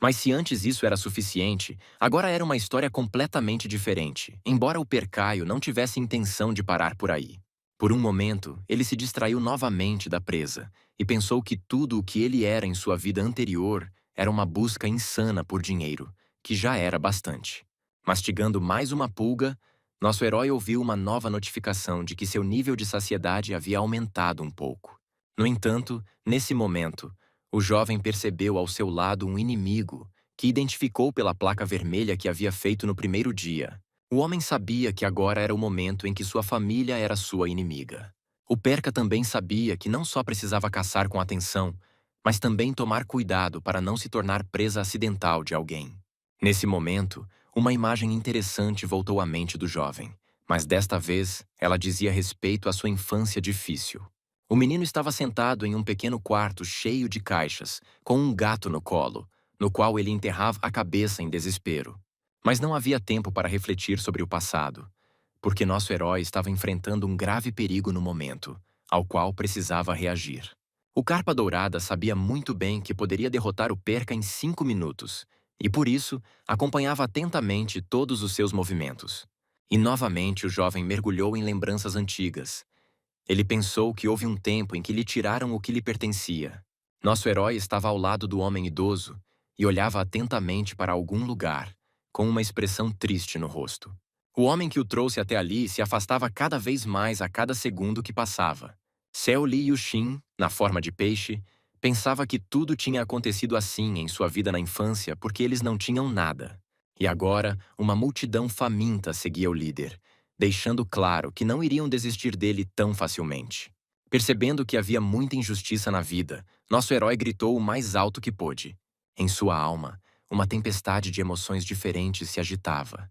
Mas se antes isso era suficiente, agora era uma história completamente diferente, embora o percaio não tivesse intenção de parar por aí. Por um momento, ele se distraiu novamente da presa e pensou que tudo o que ele era em sua vida anterior era uma busca insana por dinheiro, que já era bastante. Mastigando mais uma pulga, nosso herói ouviu uma nova notificação de que seu nível de saciedade havia aumentado um pouco. No entanto, nesse momento, o jovem percebeu ao seu lado um inimigo, que identificou pela placa vermelha que havia feito no primeiro dia. O homem sabia que agora era o momento em que sua família era sua inimiga. O Perca também sabia que não só precisava caçar com atenção, mas também tomar cuidado para não se tornar presa acidental de alguém. Nesse momento, uma imagem interessante voltou à mente do jovem, mas desta vez ela dizia respeito à sua infância difícil. O menino estava sentado em um pequeno quarto cheio de caixas, com um gato no colo, no qual ele enterrava a cabeça em desespero. Mas não havia tempo para refletir sobre o passado, porque nosso herói estava enfrentando um grave perigo no momento, ao qual precisava reagir. O Carpa Dourada sabia muito bem que poderia derrotar o Perca em 5 minutos, e por isso acompanhava atentamente todos os seus movimentos. E novamente o jovem mergulhou em lembranças antigas. Ele pensou que houve um tempo em que lhe tiraram o que lhe pertencia. Nosso herói estava ao lado do homem idoso e olhava atentamente para algum lugar, com uma expressão triste no rosto. O homem que o trouxe até ali se afastava cada vez mais a cada segundo que passava. Seo Li Yuxin, na forma de peixe, pensava que tudo tinha acontecido assim em sua vida na infância porque eles não tinham nada. E agora, uma multidão faminta seguia o líder, deixando claro que não iriam desistir dele tão facilmente. Percebendo que havia muita injustiça na vida, nosso herói gritou o mais alto que pôde. Em sua alma, uma tempestade de emoções diferentes se agitava.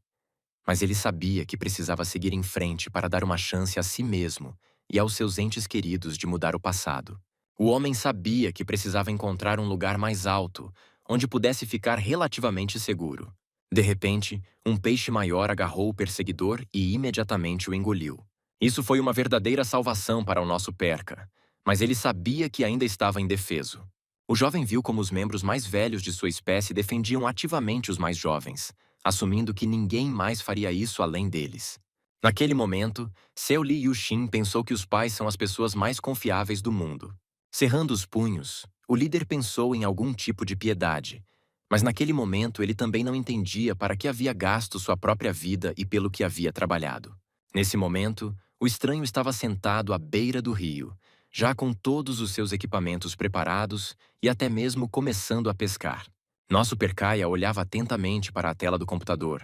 Mas ele sabia que precisava seguir em frente para dar uma chance a si mesmo e aos seus entes queridos de mudar o passado. O homem sabia que precisava encontrar um lugar mais alto, onde pudesse ficar relativamente seguro. De repente, um peixe maior agarrou o perseguidor e imediatamente o engoliu. Isso foi uma verdadeira salvação para o nosso Perca, mas ele sabia que ainda estava indefeso. O jovem viu como os membros mais velhos de sua espécie defendiam ativamente os mais jovens, assumindo que ninguém mais faria isso além deles. Naquele momento, Seo Li Yuxin pensou que os pais são as pessoas mais confiáveis do mundo. Cerrando os punhos, o líder pensou em algum tipo de piedade, mas naquele momento ele também não entendia para que havia gasto sua própria vida e pelo que havia trabalhado. Nesse momento, o estranho estava sentado à beira do rio, já com todos os seus equipamentos preparados e até mesmo começando a pescar. Nosso Percaia olhava atentamente para a tela do computador,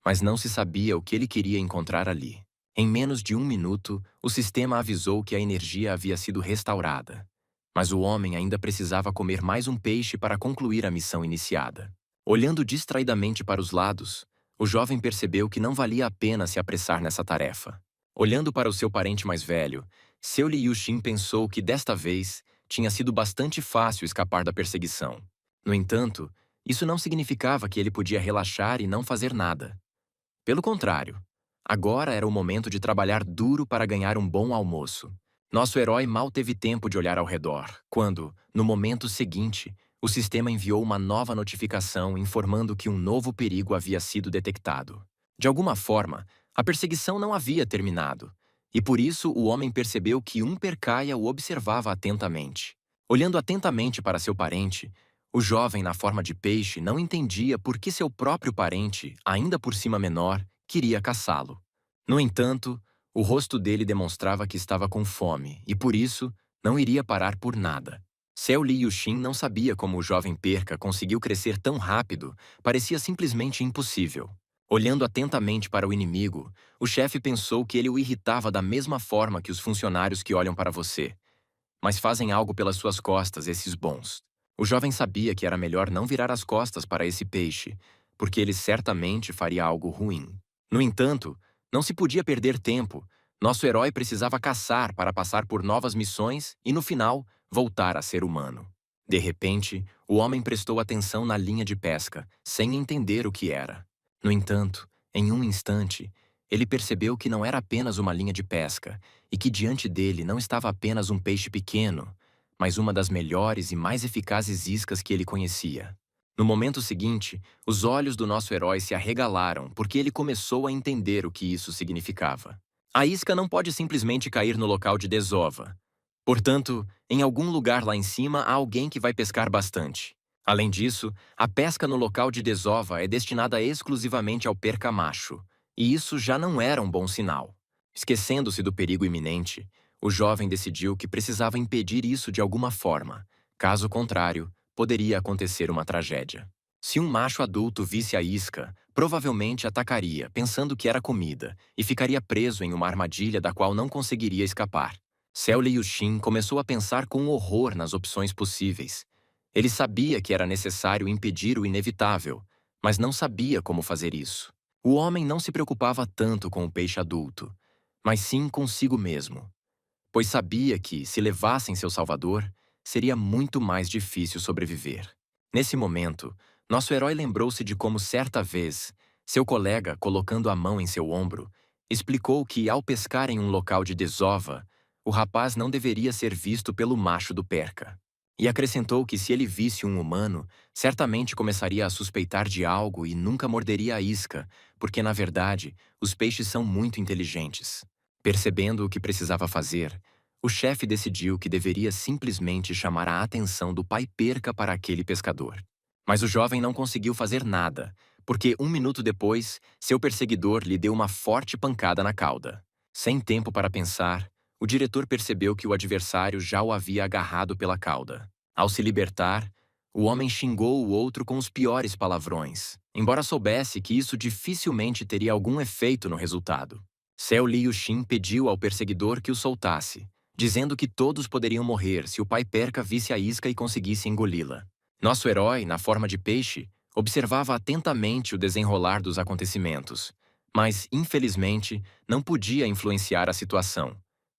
mas não se sabia o que ele queria encontrar ali. Em menos de 1 minuto, o sistema avisou que a energia havia sido restaurada. Mas o homem ainda precisava comer mais um peixe para concluir a missão iniciada. Olhando distraidamente para os lados, o jovem percebeu que não valia a pena se apressar nessa tarefa. Olhando para o seu parente mais velho, Seo Li Yuxin pensou que desta vez tinha sido bastante fácil escapar da perseguição. No entanto, isso não significava que ele podia relaxar e não fazer nada. Pelo contrário, agora era o momento de trabalhar duro para ganhar um bom almoço. Nosso herói mal teve tempo de olhar ao redor, quando, no momento seguinte, o sistema enviou uma nova notificação informando que um novo perigo havia sido detectado. De alguma forma, a perseguição não havia terminado, e por isso o homem percebeu que um Percaia o observava atentamente. Olhando atentamente para seu parente, o jovem na forma de peixe não entendia por que seu próprio parente, ainda por cima menor, queria caçá-lo. No entanto, o rosto dele demonstrava que estava com fome e, por isso, não iria parar por nada. Seo Li Yuxin não sabia como o jovem Perca conseguiu crescer tão rápido, parecia simplesmente impossível. Olhando atentamente para o inimigo, o chefe pensou que ele o irritava da mesma forma que os funcionários que olham para você. Mas fazem algo pelas suas costas, esses bons. O jovem sabia que era melhor não virar as costas para esse peixe, porque ele certamente faria algo ruim. No entanto, não se podia perder tempo. Nosso herói precisava caçar para passar por novas missões e, no final, voltar a ser humano. De repente, o homem prestou atenção na linha de pesca, sem entender o que era. No entanto, em um instante, ele percebeu que não era apenas uma linha de pesca e que diante dele não estava apenas um peixe pequeno, mas uma das melhores e mais eficazes iscas que ele conhecia. No momento seguinte, os olhos do nosso herói se arregalaram porque ele começou a entender o que isso significava. A isca não pode simplesmente cair no local de desova. Portanto, em algum lugar lá em cima há alguém que vai pescar bastante. Além disso, a pesca no local de desova é destinada exclusivamente ao perca macho, e isso já não era um bom sinal. Esquecendo-se do perigo iminente, o jovem decidiu que precisava impedir isso de alguma forma. Caso contrário, poderia acontecer uma tragédia. Se um macho adulto visse a isca, provavelmente atacaria, pensando que era comida, e ficaria preso em uma armadilha da qual não conseguiria escapar. Seo Li Yuxin começou a pensar com horror nas opções possíveis. Ele sabia que era necessário impedir o inevitável, mas não sabia como fazer isso. O homem não se preocupava tanto com o peixe adulto, mas sim consigo mesmo, pois sabia que, se levassem seu salvador, seria muito mais difícil sobreviver. Nesse momento, nosso herói lembrou-se de como certa vez, seu colega, colocando a mão em seu ombro, explicou que, ao pescar em um local de desova, o rapaz não deveria ser visto pelo macho do perca. E acrescentou que se ele visse um humano, certamente começaria a suspeitar de algo e nunca morderia a isca, porque na verdade, os peixes são muito inteligentes. Percebendo o que precisava fazer, o chefe decidiu que deveria simplesmente chamar a atenção do pai perca para aquele pescador. Mas o jovem não conseguiu fazer nada, porque um minuto depois, seu perseguidor lhe deu uma forte pancada na cauda. Sem tempo para pensar, o diretor percebeu que o adversário já o havia agarrado pela cauda. Ao se libertar, o homem xingou o outro com os piores palavrões, embora soubesse que isso dificilmente teria algum efeito no resultado. Seo Liu Xin pediu ao perseguidor que o soltasse, dizendo que todos poderiam morrer se o pai perca visse a isca e conseguisse engoli-la. Nosso herói, na forma de peixe, observava atentamente o desenrolar dos acontecimentos, mas, infelizmente, não podia influenciar a situação,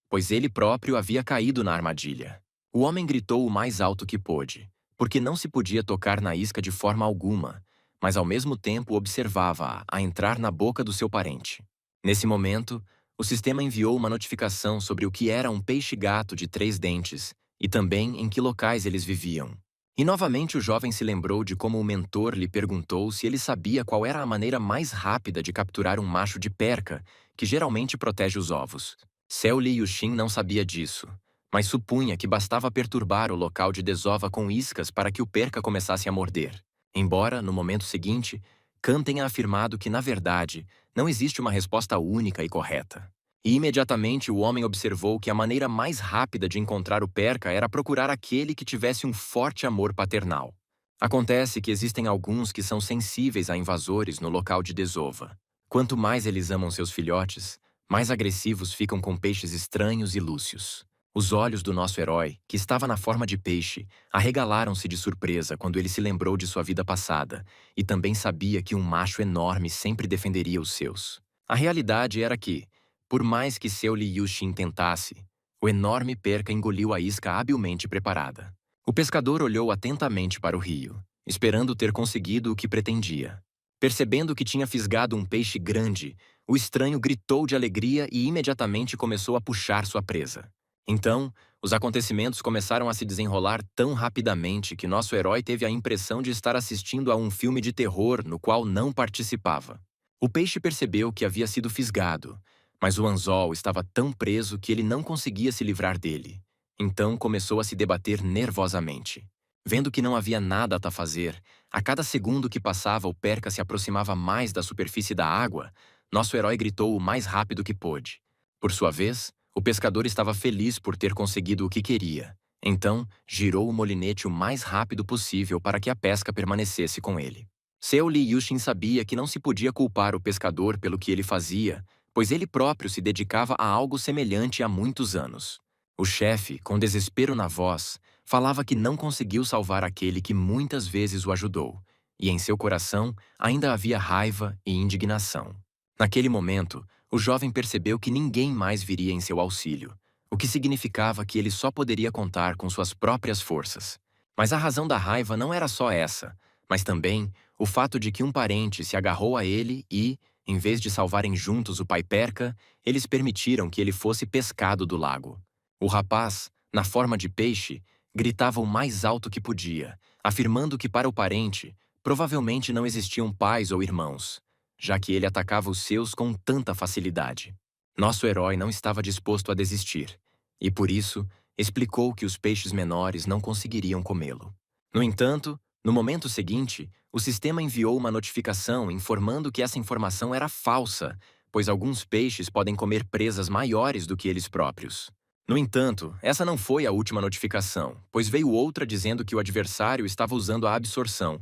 pois ele próprio havia caído na armadilha. O homem gritou o mais alto que pôde, porque não se podia tocar na isca de forma alguma, mas ao mesmo tempo observava-a a entrar na boca do seu parente. Nesse momento, o sistema enviou uma notificação sobre o que era um peixe-gato de 3 dentes e também em que locais eles viviam. E novamente o jovem se lembrou de como o mentor lhe perguntou se ele sabia qual era a maneira mais rápida de capturar um macho de perca, que geralmente protege os ovos. Seo Liu Xin não sabia disso, mas supunha que bastava perturbar o local de desova com iscas para que o perca começasse a morder. Embora, no momento seguinte, Khan tenha afirmado que, na verdade, não existe uma resposta única e correta. E imediatamente o homem observou que a maneira mais rápida de encontrar o perca era procurar aquele que tivesse um forte amor paternal. Acontece que existem alguns que são sensíveis a invasores no local de desova. Quanto mais eles amam seus filhotes, mais agressivos ficam com peixes estranhos e lúcios. Os olhos do nosso herói, que estava na forma de peixe, arregalaram-se de surpresa quando ele se lembrou de sua vida passada e também sabia que um macho enorme sempre defenderia os seus. A realidade era que, por mais que Seo Liu Xin tentasse, o enorme perca engoliu a isca habilmente preparada. O pescador olhou atentamente para o rio, esperando ter conseguido o que pretendia. Percebendo que tinha fisgado um peixe grande, o estranho gritou de alegria e imediatamente começou a puxar sua presa. Então, os acontecimentos começaram a se desenrolar tão rapidamente que nosso herói teve a impressão de estar assistindo a um filme de terror no qual não participava. O peixe percebeu que havia sido fisgado, mas o anzol estava tão preso que ele não conseguia se livrar dele. Então começou a se debater nervosamente. Vendo que não havia nada a fazer, a cada segundo que passava o perca se aproximava mais da superfície da água, nosso herói gritou o mais rápido que pôde. Por sua vez, o pescador estava feliz por ter conseguido o que queria. Então, girou o molinete o mais rápido possível para que a pesca permanecesse com ele. Seo Liu Xin sabia que não se podia culpar o pescador pelo que ele fazia, pois ele próprio se dedicava a algo semelhante há muitos anos. O chefe, com desespero na voz, falava que não conseguiu salvar aquele que muitas vezes o ajudou, e em seu coração ainda havia raiva e indignação. Naquele momento, o jovem percebeu que ninguém mais viria em seu auxílio, o que significava que ele só poderia contar com suas próprias forças. Mas a razão da raiva não era só essa, mas também o fato de que um parente se agarrou a ele e, em vez de salvarem juntos o pai perca, eles permitiram que ele fosse pescado do lago. O rapaz, na forma de peixe, gritava o mais alto que podia, afirmando que para o parente, provavelmente não existiam pais ou irmãos, já que ele atacava os seus com tanta facilidade. Nosso herói não estava disposto a desistir, e por isso explicou que os peixes menores não conseguiriam comê-lo. No entanto, no momento seguinte, o sistema enviou uma notificação informando que essa informação era falsa, pois alguns peixes podem comer presas maiores do que eles próprios. No entanto, essa não foi a última notificação, pois veio outra dizendo que o adversário estava usando a absorção,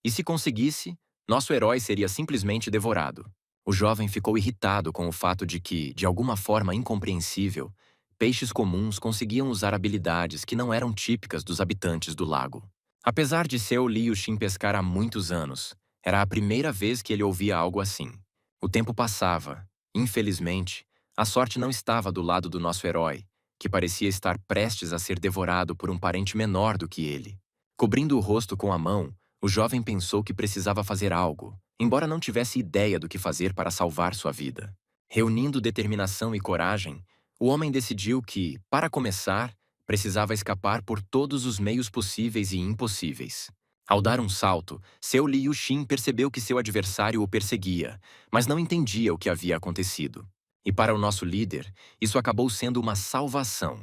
e se conseguisse, nosso herói seria simplesmente devorado. O jovem ficou irritado com o fato de que, de alguma forma incompreensível, peixes comuns conseguiam usar habilidades que não eram típicas dos habitantes do lago. Apesar de Seo Liu Xin pescar há muitos anos, era a primeira vez que ele ouvia algo assim. O tempo passava. Infelizmente, a sorte não estava do lado do nosso herói, que parecia estar prestes a ser devorado por um parente menor do que ele. Cobrindo o rosto com a mão, o jovem pensou que precisava fazer algo, embora não tivesse ideia do que fazer para salvar sua vida. Reunindo determinação e coragem, o homem decidiu que, para começar, precisava escapar por todos os meios possíveis e impossíveis. Ao dar um salto, Seu Li Yuxin percebeu que seu adversário o perseguia, mas não entendia o que havia acontecido. E para o nosso líder, isso acabou sendo uma salvação,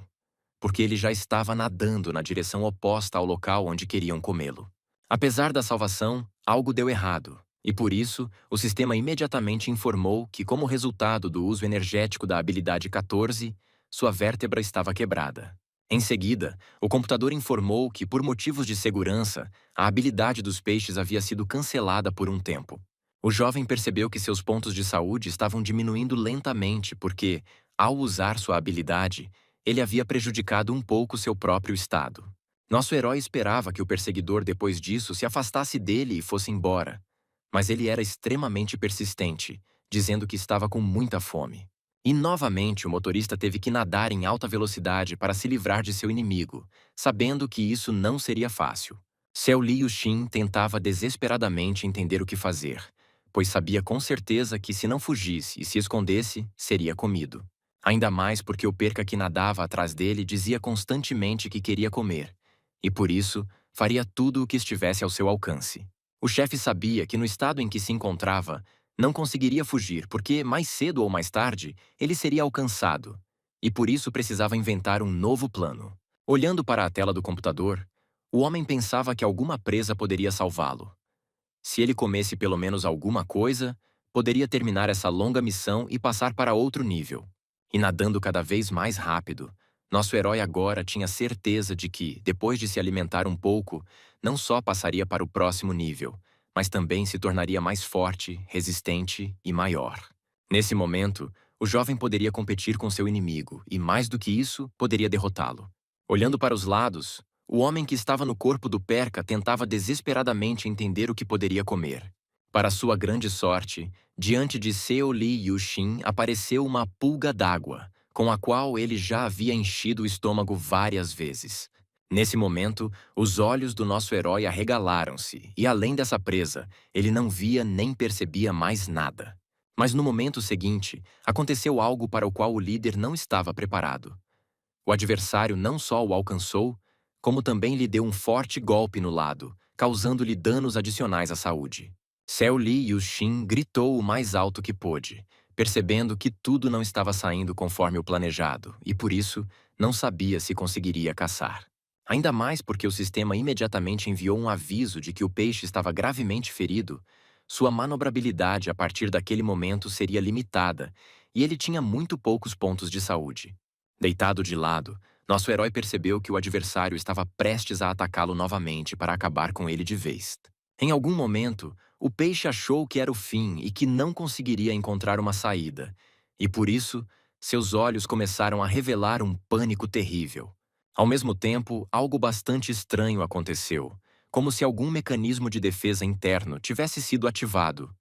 porque ele já estava nadando na direção oposta ao local onde queriam comê-lo. Apesar da salvação, algo deu errado, e por isso, o sistema imediatamente informou que, como resultado do uso energético da habilidade 14, sua vértebra estava quebrada. Em seguida, o computador informou que, por motivos de segurança, a habilidade dos peixes havia sido cancelada por um tempo. O jovem percebeu que seus pontos de saúde estavam diminuindo lentamente porque, ao usar sua habilidade, ele havia prejudicado um pouco seu próprio estado. Nosso herói esperava que o perseguidor, depois disso, se afastasse dele e fosse embora. Mas ele era extremamente persistente, dizendo que estava com muita fome. E novamente o motorista teve que nadar em alta velocidade para se livrar de seu inimigo, sabendo que isso não seria fácil. Seu Li Yuxin tentava desesperadamente entender o que fazer, pois sabia com certeza que se não fugisse e se escondesse, seria comido. Ainda mais porque o perca que nadava atrás dele dizia constantemente que queria comer, e por isso faria tudo o que estivesse ao seu alcance. O chefe sabia que no estado em que se encontrava, não conseguiria fugir porque, mais cedo ou mais tarde, ele seria alcançado, e por isso precisava inventar um novo plano. Olhando para a tela do computador, o homem pensava que alguma presa poderia salvá-lo. Se ele comesse pelo menos alguma coisa, poderia terminar essa longa missão e passar para outro nível. E nadando cada vez mais rápido, nosso herói agora tinha certeza de que, depois de se alimentar um pouco, não só passaria para o próximo nível, mas também se tornaria mais forte, resistente e maior. Nesse momento, o jovem poderia competir com seu inimigo e, mais do que isso, poderia derrotá-lo. Olhando para os lados, o homem que estava no corpo do Perca tentava desesperadamente entender o que poderia comer. Para sua grande sorte, diante de Seu Li Yuxin apareceu uma pulga d'água, com a qual ele já havia enchido o estômago várias vezes. Nesse momento, os olhos do nosso herói arregalaram-se, e além dessa presa, ele não via nem percebia mais nada. Mas no momento seguinte, aconteceu algo para o qual o líder não estava preparado. O adversário não só o alcançou, como também lhe deu um forte golpe no lado, causando-lhe danos adicionais à saúde. Seu Li Yuxin gritou o mais alto que pôde, percebendo que tudo não estava saindo conforme o planejado e, por isso, não sabia se conseguiria caçar. Ainda mais porque o sistema imediatamente enviou um aviso de que o peixe estava gravemente ferido, sua manobrabilidade a partir daquele momento seria limitada e ele tinha muito poucos pontos de saúde. Deitado de lado, nosso herói percebeu que o adversário estava prestes a atacá-lo novamente para acabar com ele de vez. Em algum momento, o peixe achou que era o fim e que não conseguiria encontrar uma saída, e por isso, seus olhos começaram a revelar um pânico terrível. Ao mesmo tempo, algo bastante estranho aconteceu, como se algum mecanismo de defesa interno tivesse sido ativado,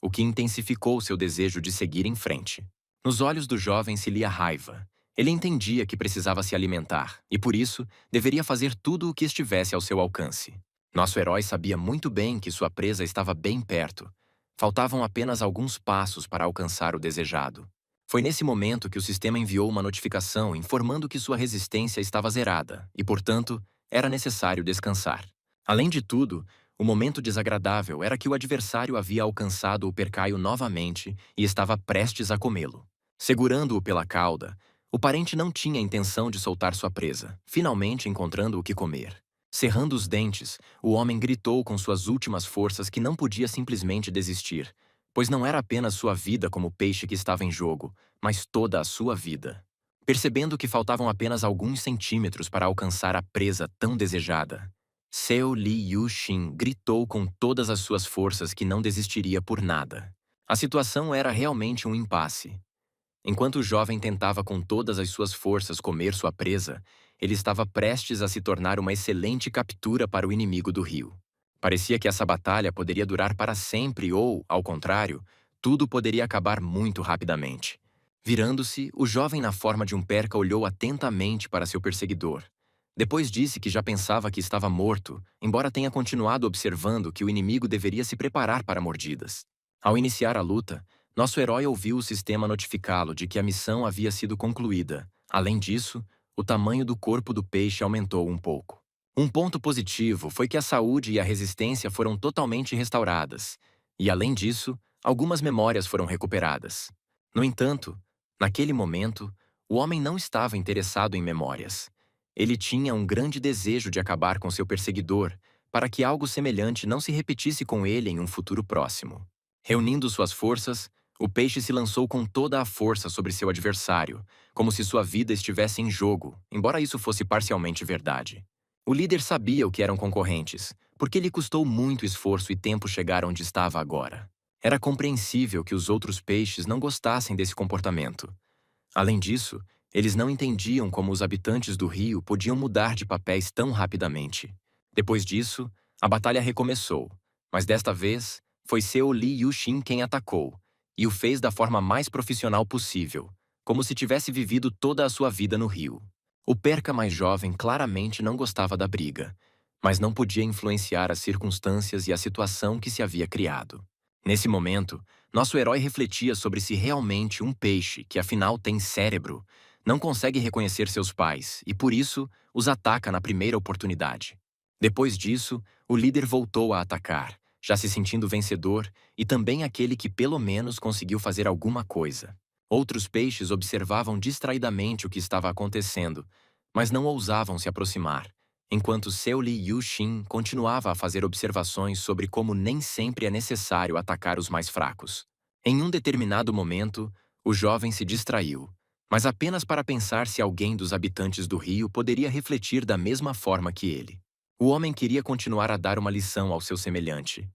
o que intensificou seu desejo de seguir em frente. Nos olhos do jovem se lia raiva. Ele entendia que precisava se alimentar e, por isso, deveria fazer tudo o que estivesse ao seu alcance. Nosso herói sabia muito bem que sua presa estava bem perto. Faltavam apenas alguns passos para alcançar o desejado. Foi nesse momento que o sistema enviou uma notificação informando que sua resistência estava zerada e, portanto, era necessário descansar. Além de tudo, o momento desagradável era que o adversário havia alcançado o percaio novamente e estava prestes a comê-lo. Segurando-o pela cauda, o parente não tinha intenção de soltar sua presa, finalmente encontrando o que comer. Cerrando os dentes, o homem gritou com suas últimas forças que não podia simplesmente desistir, pois não era apenas sua vida como peixe que estava em jogo, mas toda a sua vida. Percebendo que faltavam apenas alguns centímetros para alcançar a presa tão desejada, Seu Li Yuxin gritou com todas as suas forças que não desistiria por nada. A situação era realmente um impasse. Enquanto o jovem tentava com todas as suas forças comer sua presa, ele estava prestes a se tornar uma excelente captura para o inimigo do rio. Parecia que essa batalha poderia durar para sempre ou, ao contrário, tudo poderia acabar muito rapidamente. Virando-se, o jovem na forma de um perca olhou atentamente para seu perseguidor. Depois disse que já pensava que estava morto, embora tenha continuado observando que o inimigo deveria se preparar para mordidas. Ao iniciar a luta, nosso herói ouviu o sistema notificá-lo de que a missão havia sido concluída. Além disso, o tamanho do corpo do peixe aumentou um pouco. Um ponto positivo foi que a saúde e a resistência foram totalmente restauradas, e além disso, algumas memórias foram recuperadas. No entanto, naquele momento, o homem não estava interessado em memórias. Ele tinha um grande desejo de acabar com seu perseguidor, para que algo semelhante não se repetisse com ele em um futuro próximo. Reunindo suas forças, o peixe se lançou com toda a força sobre seu adversário, como se sua vida estivesse em jogo, embora isso fosse parcialmente verdade. O líder sabia o que eram concorrentes, porque lhe custou muito esforço e tempo chegar onde estava agora. Era compreensível que os outros peixes não gostassem desse comportamento. Além disso, eles não entendiam como os habitantes do rio podiam mudar de papéis tão rapidamente. Depois disso, a batalha recomeçou, mas desta vez foi Seo Li Yuxin quem atacou, e o fez da forma mais profissional possível, como se tivesse vivido toda a sua vida no rio. O perca mais jovem claramente não gostava da briga, mas não podia influenciar as circunstâncias e a situação que se havia criado. Nesse momento, nosso herói refletia sobre se realmente um peixe, que afinal tem cérebro, não consegue reconhecer seus pais e, por isso, os ataca na primeira oportunidade. Depois disso, o líder voltou a atacar, já se sentindo vencedor e também aquele que pelo menos conseguiu fazer alguma coisa. Outros peixes observavam distraidamente o que estava acontecendo, mas não ousavam se aproximar, enquanto Seo Li Yuxin continuava a fazer observações sobre como nem sempre é necessário atacar os mais fracos. Em um determinado momento, o jovem se distraiu, mas apenas para pensar se alguém dos habitantes do rio poderia refletir da mesma forma que ele. O homem queria continuar a dar uma lição ao seu semelhante,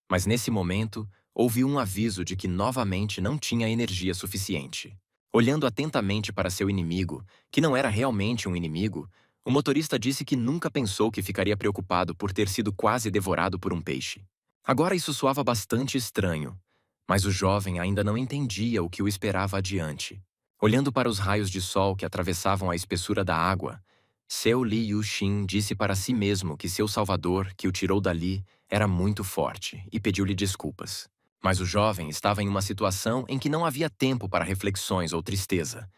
mas nesse momento, ouviu um aviso de que novamente não tinha energia suficiente. Olhando atentamente para seu inimigo, que não era realmente um inimigo, o motorista disse que nunca pensou que ficaria preocupado por ter sido quase devorado por um peixe. Agora isso soava bastante estranho, mas o jovem ainda não entendia o que o esperava adiante. Olhando para os raios de sol que atravessavam a espessura da água, Seo Li Yuxin disse para si mesmo que seu salvador, que o tirou dali, era muito forte e pediu-lhe desculpas. Mas o jovem estava em uma situação em que não havia tempo para reflexões ou tristeza,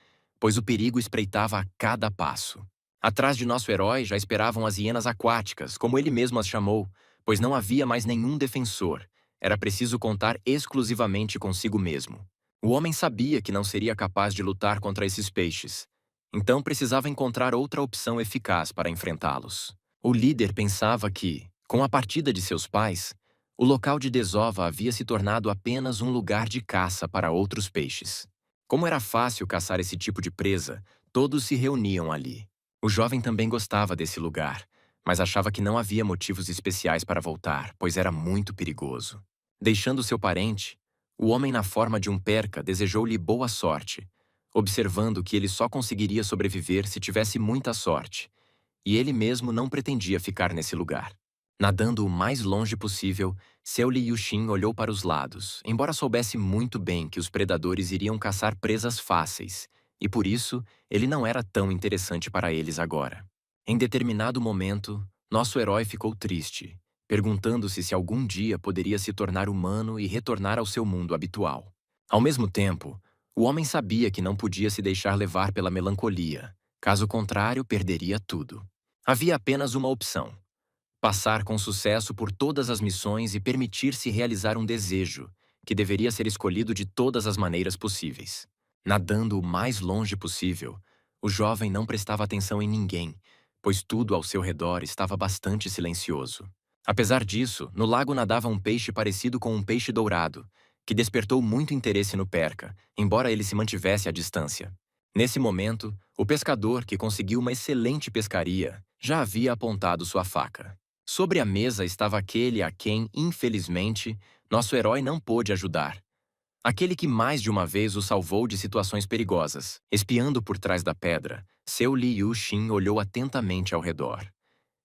pois o perigo espreitava a cada passo. Atrás de nosso herói já esperavam as hienas aquáticas, como ele mesmo as chamou, pois não havia mais nenhum defensor. Era preciso contar exclusivamente consigo mesmo. O homem sabia que não seria capaz de lutar contra esses peixes, então precisava encontrar outra opção eficaz para enfrentá-los. O líder pensava que, com a partida de seus pais, o local de desova havia se tornado apenas um lugar de caça para outros peixes. Como era fácil caçar esse tipo de presa, todos se reuniam ali. O jovem também gostava desse lugar, mas achava que não havia motivos especiais para voltar, pois era muito perigoso. Deixando seu parente, o homem na forma de um perca desejou-lhe boa sorte, observando que ele só conseguiria sobreviver se tivesse muita sorte, e ele mesmo não pretendia ficar nesse lugar. Nadando o mais longe possível, Seo Li Yuxin olhou para os lados, embora soubesse muito bem que os predadores iriam caçar presas fáceis, e por isso ele não era tão interessante para eles agora. Em determinado momento, nosso herói ficou triste, perguntando-se se algum dia poderia se tornar humano e retornar ao seu mundo habitual. Ao mesmo tempo, o homem sabia que não podia se deixar levar pela melancolia, caso contrário, perderia tudo. Havia apenas uma opção: passar com sucesso por todas as missões e permitir-se realizar um desejo, que deveria ser escolhido de todas as maneiras possíveis. Nadando o mais longe possível, o jovem não prestava atenção em ninguém, pois tudo ao seu redor estava bastante silencioso. Apesar disso, no lago nadava um peixe parecido com um peixe dourado, que despertou muito interesse no perca, embora ele se mantivesse à distância. Nesse momento, o pescador, que conseguiu uma excelente pescaria, já havia apontado sua faca. Sobre a mesa estava aquele a quem, infelizmente, nosso herói não pôde ajudar. Aquele que mais de uma vez o salvou de situações perigosas. Espiando por trás da pedra, Seo Li Yuxin olhou atentamente ao redor.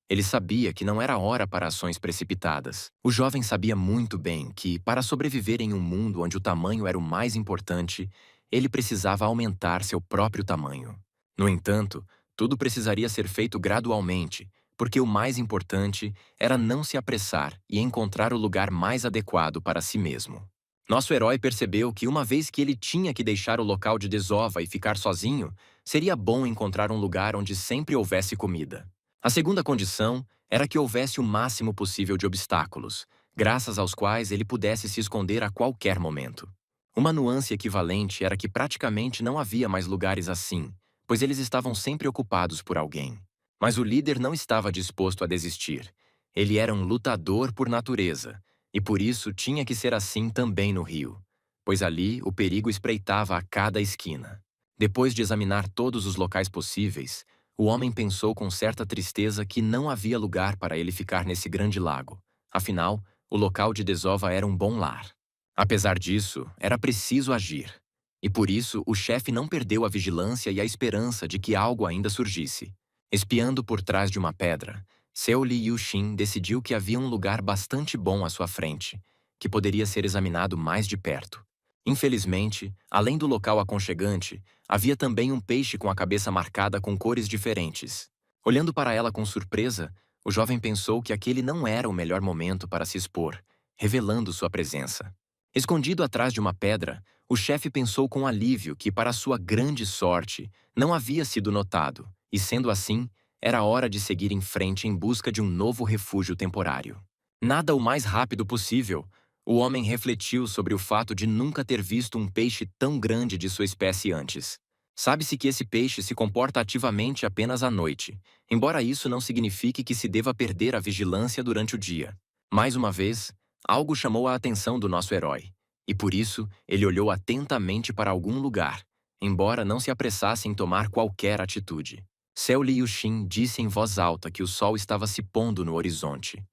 Ele sabia que não era hora para ações precipitadas. O jovem sabia muito bem que, para sobreviver em um mundo onde o tamanho era o mais importante, ele precisava aumentar seu próprio tamanho. No entanto, tudo precisaria ser feito gradualmente, porque o mais importante era não se apressar e encontrar o lugar mais adequado para si mesmo. Nosso herói percebeu que uma vez que ele tinha que deixar o local de desova e ficar sozinho, seria bom encontrar um lugar onde sempre houvesse comida. A segunda condição era que houvesse o máximo possível de obstáculos, graças aos quais ele pudesse se esconder a qualquer momento. Uma nuance equivalente era que praticamente não havia mais lugares assim, pois eles estavam sempre ocupados por alguém. Mas o líder não estava disposto a desistir. Ele era um lutador por natureza, e por isso tinha que ser assim também no rio, pois ali o perigo espreitava a cada esquina. Depois de examinar todos os locais possíveis, o homem pensou com certa tristeza que não havia lugar para ele ficar nesse grande lago. Afinal, o local de desova era um bom lar. Apesar disso, era preciso agir. E por isso, o chefe não perdeu a vigilância e a esperança de que algo ainda surgisse. Espiando por trás de uma pedra, Seo Li Yuxin decidiu que havia um lugar bastante bom à sua frente, que poderia ser examinado mais de perto. Infelizmente, além do local aconchegante, havia também um peixe com a cabeça marcada com cores diferentes. Olhando para ela com surpresa, o jovem pensou que aquele não era o melhor momento para se expor, revelando sua presença. Escondido atrás de uma pedra, o chefe pensou com alívio que, para sua grande sorte, não havia sido notado, e sendo assim, era hora de seguir em frente em busca de um novo refúgio temporário. Nada o mais rápido possível, o homem refletiu sobre o fato de nunca ter visto um peixe tão grande de sua espécie antes. Sabe-se que esse peixe se comporta ativamente apenas à noite, embora isso não signifique que se deva perder a vigilância durante o dia. Mais uma vez, algo chamou a atenção do nosso herói, e por isso ele olhou atentamente para algum lugar, embora não se apressasse em tomar qualquer atitude. Seo Li Yuxin disse em voz alta que o sol estava se pondo no horizonte.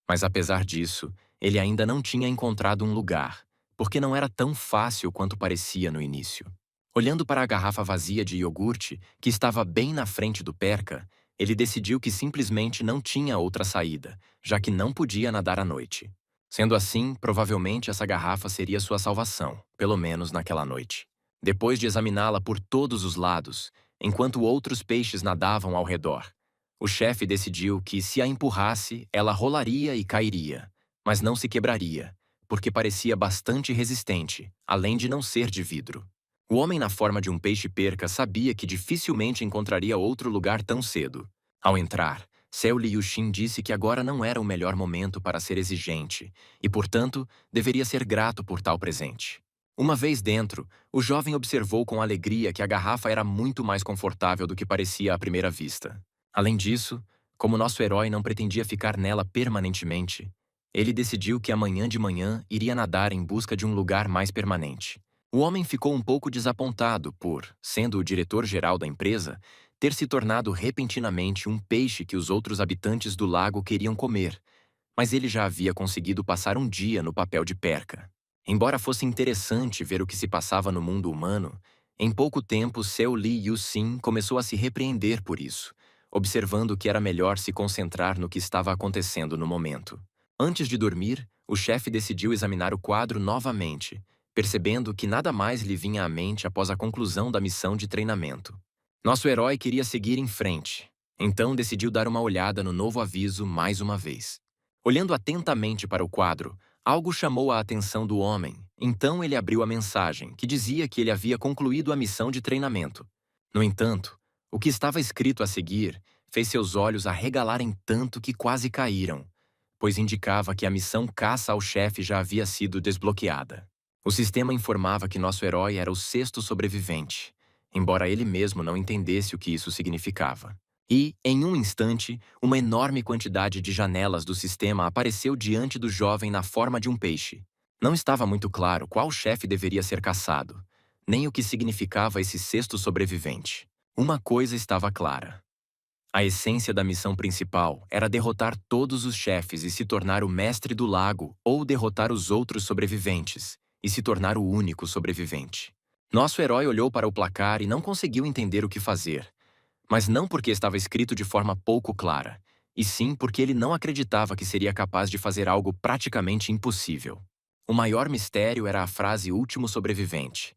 Mas apesar disso, ele ainda não tinha encontrado um lugar, porque não era tão fácil quanto parecia no início. Olhando para a garrafa vazia de iogurte, que estava bem na frente do Perca, ele decidiu que simplesmente não tinha outra saída, já que não podia nadar à noite. Sendo assim, provavelmente essa garrafa seria sua salvação, pelo menos naquela noite. Depois de examiná-la por todos os lados, enquanto outros peixes nadavam ao redor, o chefe decidiu que, se a empurrasse, ela rolaria e cairia, mas não se quebraria, porque parecia bastante resistente, além de não ser de vidro. O homem na forma de um peixe-perca sabia que dificilmente encontraria outro lugar tão cedo. Ao entrar, Seo Li Yuxin disse que agora não era o melhor momento para ser exigente e, portanto, deveria ser grato por tal presente. Uma vez dentro, o jovem observou com alegria que a garrafa era muito mais confortável do que parecia à primeira vista. Além disso, como nosso herói não pretendia ficar nela permanentemente, ele decidiu que amanhã de manhã iria nadar em busca de um lugar mais permanente. O homem ficou um pouco desapontado por, sendo o diretor-geral da empresa, ter se tornado repentinamente um peixe que os outros habitantes do lago queriam comer, mas ele já havia conseguido passar um dia no papel de perca. Embora fosse interessante ver o que se passava no mundo humano, em pouco tempo Seo Li Yuxin começou a se repreender por isso, observando que era melhor se concentrar no que estava acontecendo no momento. Antes de dormir, o chefe decidiu examinar o quadro novamente, percebendo que nada mais lhe vinha à mente após a conclusão da missão de treinamento. Nosso herói queria seguir em frente, então decidiu dar uma olhada no novo aviso mais uma vez. Olhando atentamente para o quadro, algo chamou a atenção do homem, então ele abriu a mensagem, que dizia que ele havia concluído a missão de treinamento. No entanto, o que estava escrito a seguir fez seus olhos arregalarem tanto que quase caíram, pois indicava que a missão caça ao chefe já havia sido desbloqueada. O sistema informava que nosso herói era o sexto sobrevivente, embora ele mesmo não entendesse o que isso significava. E, em um instante, uma enorme quantidade de janelas do sistema apareceu diante do jovem na forma de um peixe. Não estava muito claro qual chefe deveria ser caçado, nem o que significava esse sexto sobrevivente. Uma coisa estava clara. A essência da missão principal era derrotar todos os chefes e se tornar o mestre do lago, ou derrotar os outros sobreviventes e se tornar o único sobrevivente. Nosso herói olhou para o placar e não conseguiu entender o que fazer, mas não porque estava escrito de forma pouco clara, e sim porque ele não acreditava que seria capaz de fazer algo praticamente impossível. O maior mistério era a frase último sobrevivente.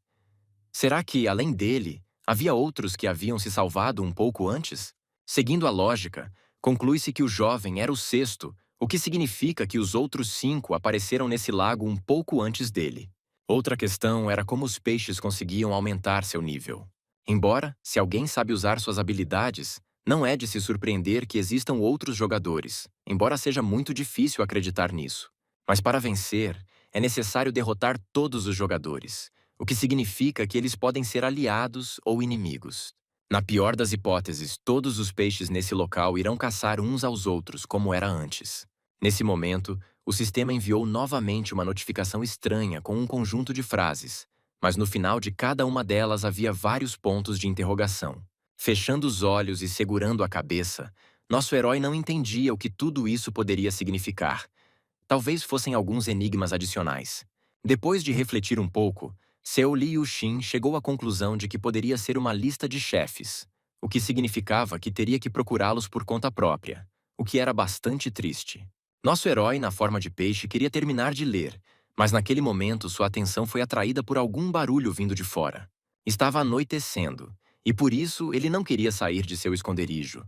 Será que, além dele, havia outros que haviam se salvado um pouco antes? Seguindo a lógica, conclui-se que o jovem era o sexto, o que significa que os outros 5 apareceram nesse lago um pouco antes dele. Outra questão era como os peixes conseguiam aumentar seu nível. Embora, se alguém sabe usar suas habilidades, não é de se surpreender que existam outros jogadores, embora seja muito difícil acreditar nisso. Mas para vencer, é necessário derrotar todos os jogadores, o que significa que eles podem ser aliados ou inimigos. Na pior das hipóteses, todos os peixes nesse local irão caçar uns aos outros, como era antes. Nesse momento, o sistema enviou novamente uma notificação estranha com um conjunto de frases, mas no final de cada uma delas havia vários pontos de interrogação. Fechando os olhos e segurando a cabeça, nosso herói não entendia o que tudo isso poderia significar. Talvez fossem alguns enigmas adicionais. Depois de refletir um pouco, Seo Li Yuxin chegou à conclusão de que poderia ser uma lista de chefes, o que significava que teria que procurá-los por conta própria, o que era bastante triste. Nosso herói, na forma de peixe, queria terminar de ler, mas naquele momento sua atenção foi atraída por algum barulho vindo de fora. Estava anoitecendo, e por isso ele não queria sair de seu esconderijo.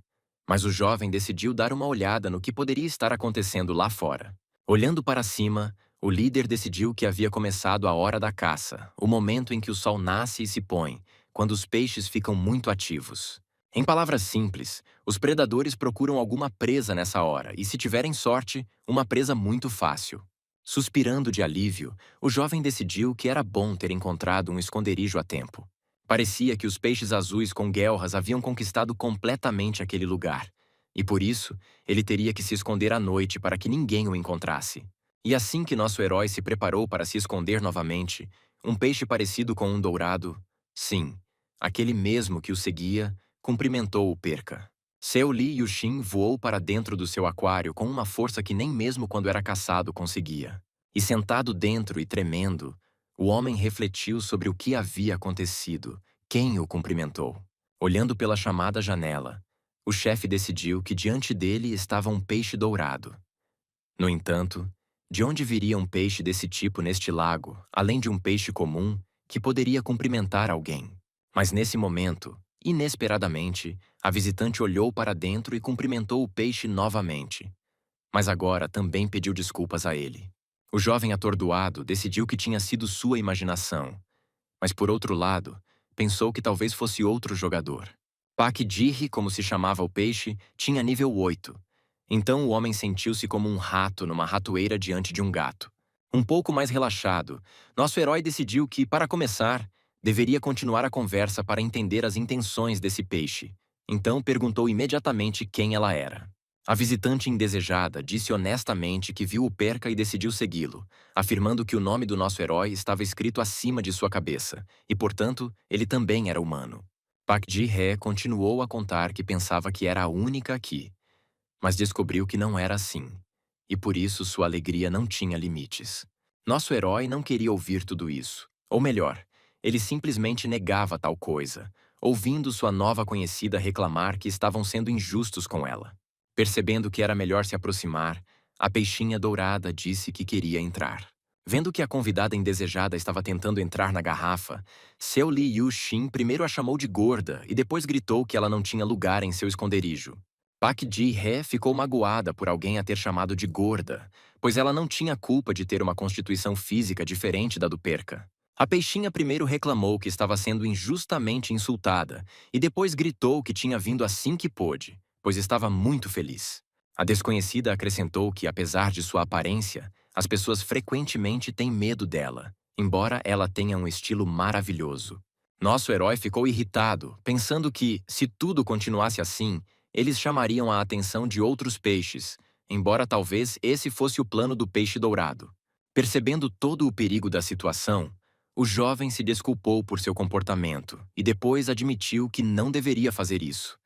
Mas o jovem decidiu dar uma olhada no que poderia estar acontecendo lá fora. Olhando para cima, o líder decidiu que havia começado a hora da caça, o momento em que o sol nasce e se põe, quando os peixes ficam muito ativos. Em palavras simples, os predadores procuram alguma presa nessa hora e, se tiverem sorte, uma presa muito fácil. Suspirando de alívio, o jovem decidiu que era bom ter encontrado um esconderijo a tempo. Parecia que os peixes azuis com guelras haviam conquistado completamente aquele lugar, e por isso ele teria que se esconder à noite para que ninguém o encontrasse. E assim que nosso herói se preparou para se esconder novamente, um peixe parecido com um dourado, sim, aquele mesmo que o seguia, cumprimentou o perca. Seo Li Yuxin voou para dentro do seu aquário com uma força que nem mesmo quando era caçado conseguia. E sentado dentro e tremendo, o homem refletiu sobre o que havia acontecido, quem o cumprimentou. Olhando pela chamada janela, o chefe decidiu que diante dele estava um peixe dourado. No entanto, de onde viria um peixe desse tipo neste lago, além de um peixe comum, que poderia cumprimentar alguém? Mas nesse momento, inesperadamente, a visitante olhou para dentro e cumprimentou o peixe novamente. Mas agora também pediu desculpas a ele. O jovem atordoado decidiu que tinha sido sua imaginação, mas por outro lado, pensou que talvez fosse outro jogador. Pak Ji, como se chamava o peixe, tinha nível 8. Então o homem sentiu-se como um rato numa ratoeira diante de um gato. Um pouco mais relaxado, nosso herói decidiu que, para começar, deveria continuar a conversa para entender as intenções desse peixe. Então perguntou imediatamente quem ela era. A visitante indesejada disse honestamente que viu o perca e decidiu segui-lo, afirmando que o nome do nosso herói estava escrito acima de sua cabeça, e, portanto, ele também era humano. Pak Ji-hye continuou a contar que pensava que era a única aqui, mas descobriu que não era assim, e por isso sua alegria não tinha limites. Nosso herói não queria ouvir tudo isso, ou melhor, ele simplesmente negava tal coisa, ouvindo sua nova conhecida reclamar que estavam sendo injustos com ela. Percebendo que era melhor se aproximar, a peixinha dourada disse que queria entrar. Vendo que a convidada indesejada estava tentando entrar na garrafa, Seo Li Yuxin primeiro a chamou de gorda e depois gritou que ela não tinha lugar em seu esconderijo. Pak Ji-hye ficou magoada por alguém a ter chamado de gorda, pois ela não tinha culpa de ter uma constituição física diferente da do perca. A peixinha primeiro reclamou que estava sendo injustamente insultada e depois gritou que tinha vindo assim que pôde, pois estava muito feliz. A desconhecida acrescentou que, apesar de sua aparência, as pessoas frequentemente têm medo dela, embora ela tenha um estilo maravilhoso. Nosso herói ficou irritado, pensando que, se tudo continuasse assim, eles chamariam a atenção de outros peixes, embora talvez esse fosse o plano do peixe dourado. Percebendo todo o perigo da situação, o jovem se desculpou por seu comportamento e depois admitiu que não deveria fazer isso,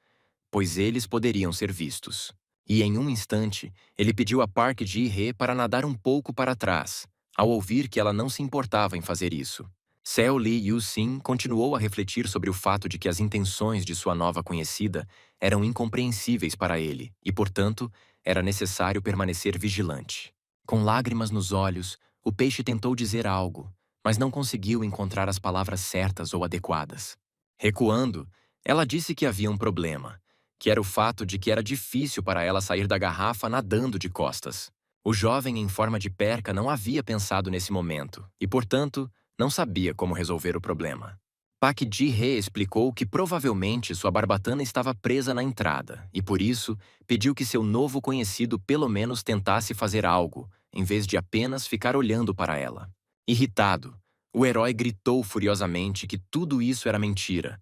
pois eles poderiam ser vistos. E em um instante, ele pediu a Park Ji-hye para nadar um pouco para trás, ao ouvir que ela não se importava em fazer isso. Seo Li Yuxin continuou a refletir sobre o fato de que as intenções de sua nova conhecida eram incompreensíveis para ele e, portanto, era necessário permanecer vigilante. Com lágrimas nos olhos, o peixe tentou dizer algo, mas não conseguiu encontrar as palavras certas ou adequadas. Recuando, ela disse que havia um problema, que era o fato de que era difícil para ela sair da garrafa nadando de costas. O jovem em forma de perca não havia pensado nesse momento e, portanto, não sabia como resolver o problema. Pak Ji-hye explicou que provavelmente sua barbatana estava presa na entrada e, por isso, pediu que seu novo conhecido pelo menos tentasse fazer algo, em vez de apenas ficar olhando para ela. Irritado, o herói gritou furiosamente que tudo isso era mentira,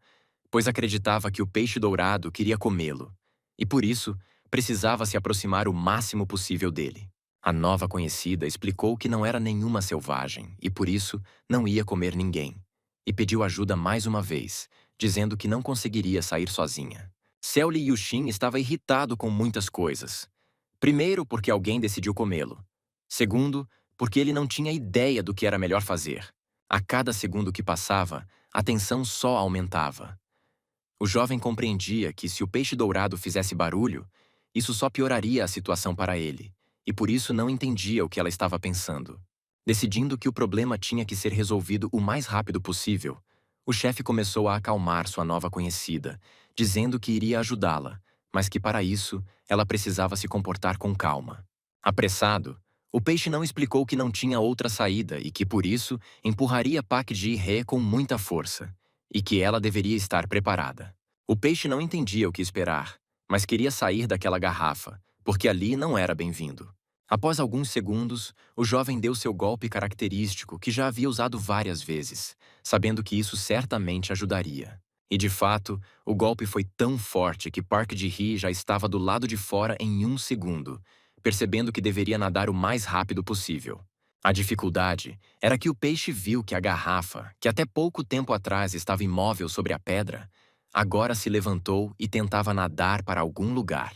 pois acreditava que o peixe dourado queria comê-lo, e por isso precisava se aproximar o máximo possível dele. A nova conhecida explicou que não era nenhuma selvagem e, por isso, não ia comer ninguém, e pediu ajuda mais uma vez, dizendo que não conseguiria sair sozinha. Seo Lee Yushin estava irritado com muitas coisas. Primeiro, porque alguém decidiu comê-lo. Segundo, porque ele não tinha ideia do que era melhor fazer. A cada segundo que passava, a tensão só aumentava. O jovem compreendia que se o peixe dourado fizesse barulho, isso só pioraria a situação para ele, e por isso não entendia o que ela estava pensando. Decidindo que o problema tinha que ser resolvido o mais rápido possível, o chefe começou a acalmar sua nova conhecida, dizendo que iria ajudá-la, mas que para isso ela precisava se comportar com calma. Apressado, o peixe não explicou que não tinha outra saída e que por isso empurraria Pak Ji-hye com muita força, e que ela deveria estar preparada. O peixe não entendia o que esperar, mas queria sair daquela garrafa, porque ali não era bem-vindo. Após alguns segundos, o jovem deu seu golpe característico que já havia usado várias vezes, sabendo que isso certamente ajudaria. E de fato, o golpe foi tão forte que Park Ji-hye já estava do lado de fora em um segundo, percebendo que deveria nadar o mais rápido possível. A dificuldade era que o peixe viu que a garrafa, que até pouco tempo atrás estava imóvel sobre a pedra, agora se levantou e tentava nadar para algum lugar.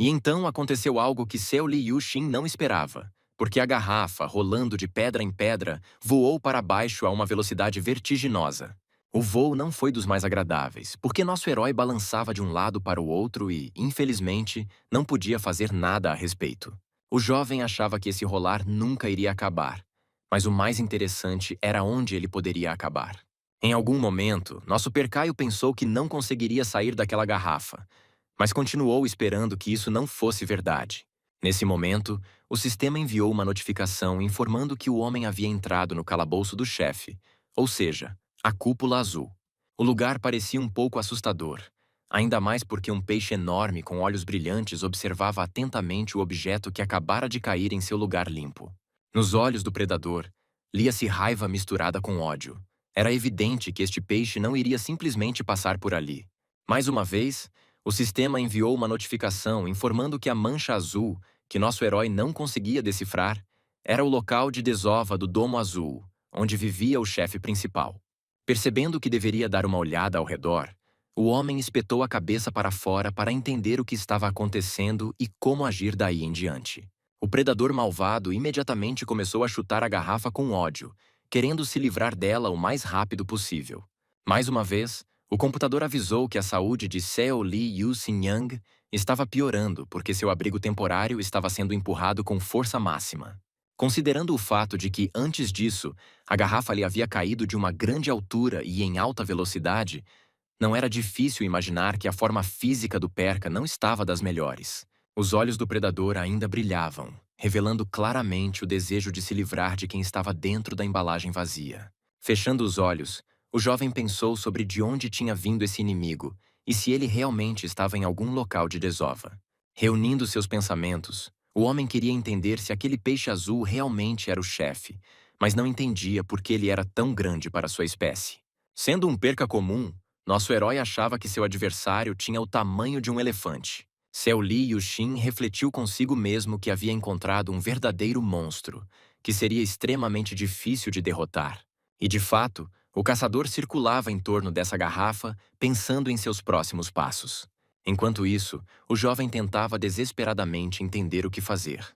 E então aconteceu algo que Seo Lee Yushin não esperava, porque a garrafa, rolando de pedra em pedra, voou para baixo a uma velocidade vertiginosa. O voo não foi dos mais agradáveis, porque nosso herói balançava de um lado para o outro e, infelizmente, não podia fazer nada a respeito. O jovem achava que esse rolar nunca iria acabar, mas o mais interessante era onde ele poderia acabar. Em algum momento, nosso percaio pensou que não conseguiria sair daquela garrafa, mas continuou esperando que isso não fosse verdade. Nesse momento, o sistema enviou uma notificação informando que o homem havia entrado no calabouço do chefe, ou seja, a cúpula azul. O lugar parecia um pouco assustador, ainda mais porque um peixe enorme com olhos brilhantes observava atentamente o objeto que acabara de cair em seu lugar limpo. Nos olhos do predador, lia-se raiva misturada com ódio. Era evidente que este peixe não iria simplesmente passar por ali. Mais uma vez, o sistema enviou uma notificação informando que a mancha azul, que nosso herói não conseguia decifrar, era o local de desova do Domo Azul, onde vivia o chefe principal. Percebendo que deveria dar uma olhada ao redor, o homem espetou a cabeça para fora para entender o que estava acontecendo e como agir daí em diante. O predador malvado imediatamente começou a chutar a garrafa com ódio, querendo se livrar dela o mais rápido possível. Mais uma vez, o computador avisou que a saúde de Seo Lee Yusin-yang estava piorando porque seu abrigo temporário estava sendo empurrado com força máxima. Considerando o fato de que, antes disso, a garrafa lhe havia caído de uma grande altura e em alta velocidade, não era difícil imaginar que a forma física do Perca não estava das melhores. Os olhos do predador ainda brilhavam, revelando claramente o desejo de se livrar de quem estava dentro da embalagem vazia. Fechando os olhos, o jovem pensou sobre de onde tinha vindo esse inimigo e se ele realmente estava em algum local de desova. Reunindo seus pensamentos, o homem queria entender se aquele peixe azul realmente era o chefe, mas não entendia por que ele era tão grande para sua espécie. Sendo um perca comum, nosso herói achava que seu adversário tinha o tamanho de um elefante. Seo Lee Yushin refletiu consigo mesmo que havia encontrado um verdadeiro monstro, que seria extremamente difícil de derrotar. E de fato, o caçador circulava em torno dessa garrafa, pensando em seus próximos passos. Enquanto isso, o jovem tentava desesperadamente entender o que fazer.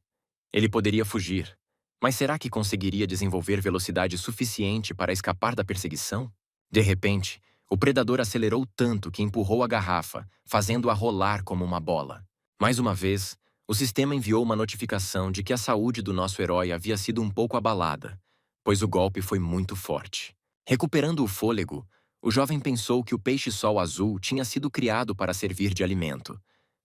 Ele poderia fugir, mas será que conseguiria desenvolver velocidade suficiente para escapar da perseguição? De repente, o predador acelerou tanto que empurrou a garrafa, fazendo-a rolar como uma bola. Mais uma vez, o sistema enviou uma notificação de que a saúde do nosso herói havia sido um pouco abalada, pois o golpe foi muito forte. Recuperando o fôlego, o jovem pensou que o peixe-sol azul tinha sido criado para servir de alimento,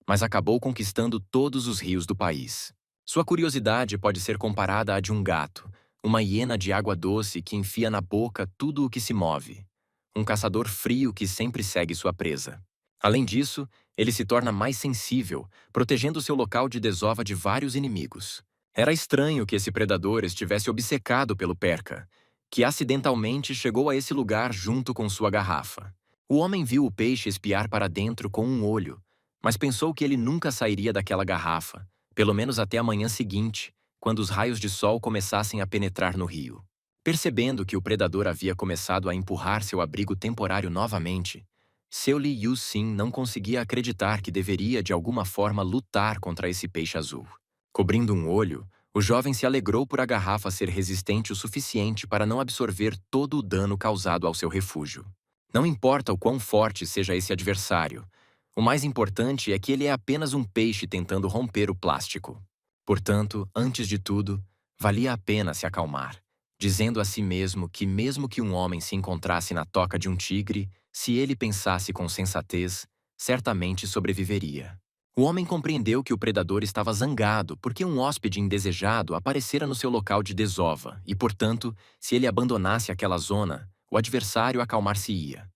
mas acabou conquistando todos os rios do país. Sua curiosidade pode ser comparada à de um gato, uma hiena de água doce que enfia na boca tudo o que se move. um caçador frio que sempre segue sua presa. Além disso, ele se torna mais sensível, protegendo seu local de desova de vários inimigos. Era estranho que esse predador estivesse obcecado pelo Perca, que acidentalmente chegou a esse lugar junto com sua garrafa. O homem viu o peixe espiar para dentro com um olho, mas pensou que ele nunca sairia daquela garrafa, pelo menos até a manhã seguinte, quando os raios de sol começassem a penetrar no rio. Percebendo que o predador havia começado a empurrar seu abrigo temporário novamente, Seu Li Yu-sin não conseguia acreditar que deveria de alguma forma lutar contra esse peixe azul. Cobrindo um olho, o jovem se alegrou por a garrafa ser resistente o suficiente para não absorver todo o dano causado ao seu refúgio. Não importa o quão forte seja esse adversário, o mais importante é que ele é apenas um peixe tentando romper o plástico. Portanto, antes de tudo, valia a pena se acalmar, dizendo a si mesmo que um homem se encontrasse na toca de um tigre, se ele pensasse com sensatez, certamente sobreviveria. O homem compreendeu que o predador estava zangado porque um hóspede indesejado aparecera no seu local de desova e, portanto, se ele abandonasse aquela zona, o adversário acalmar-se-ia.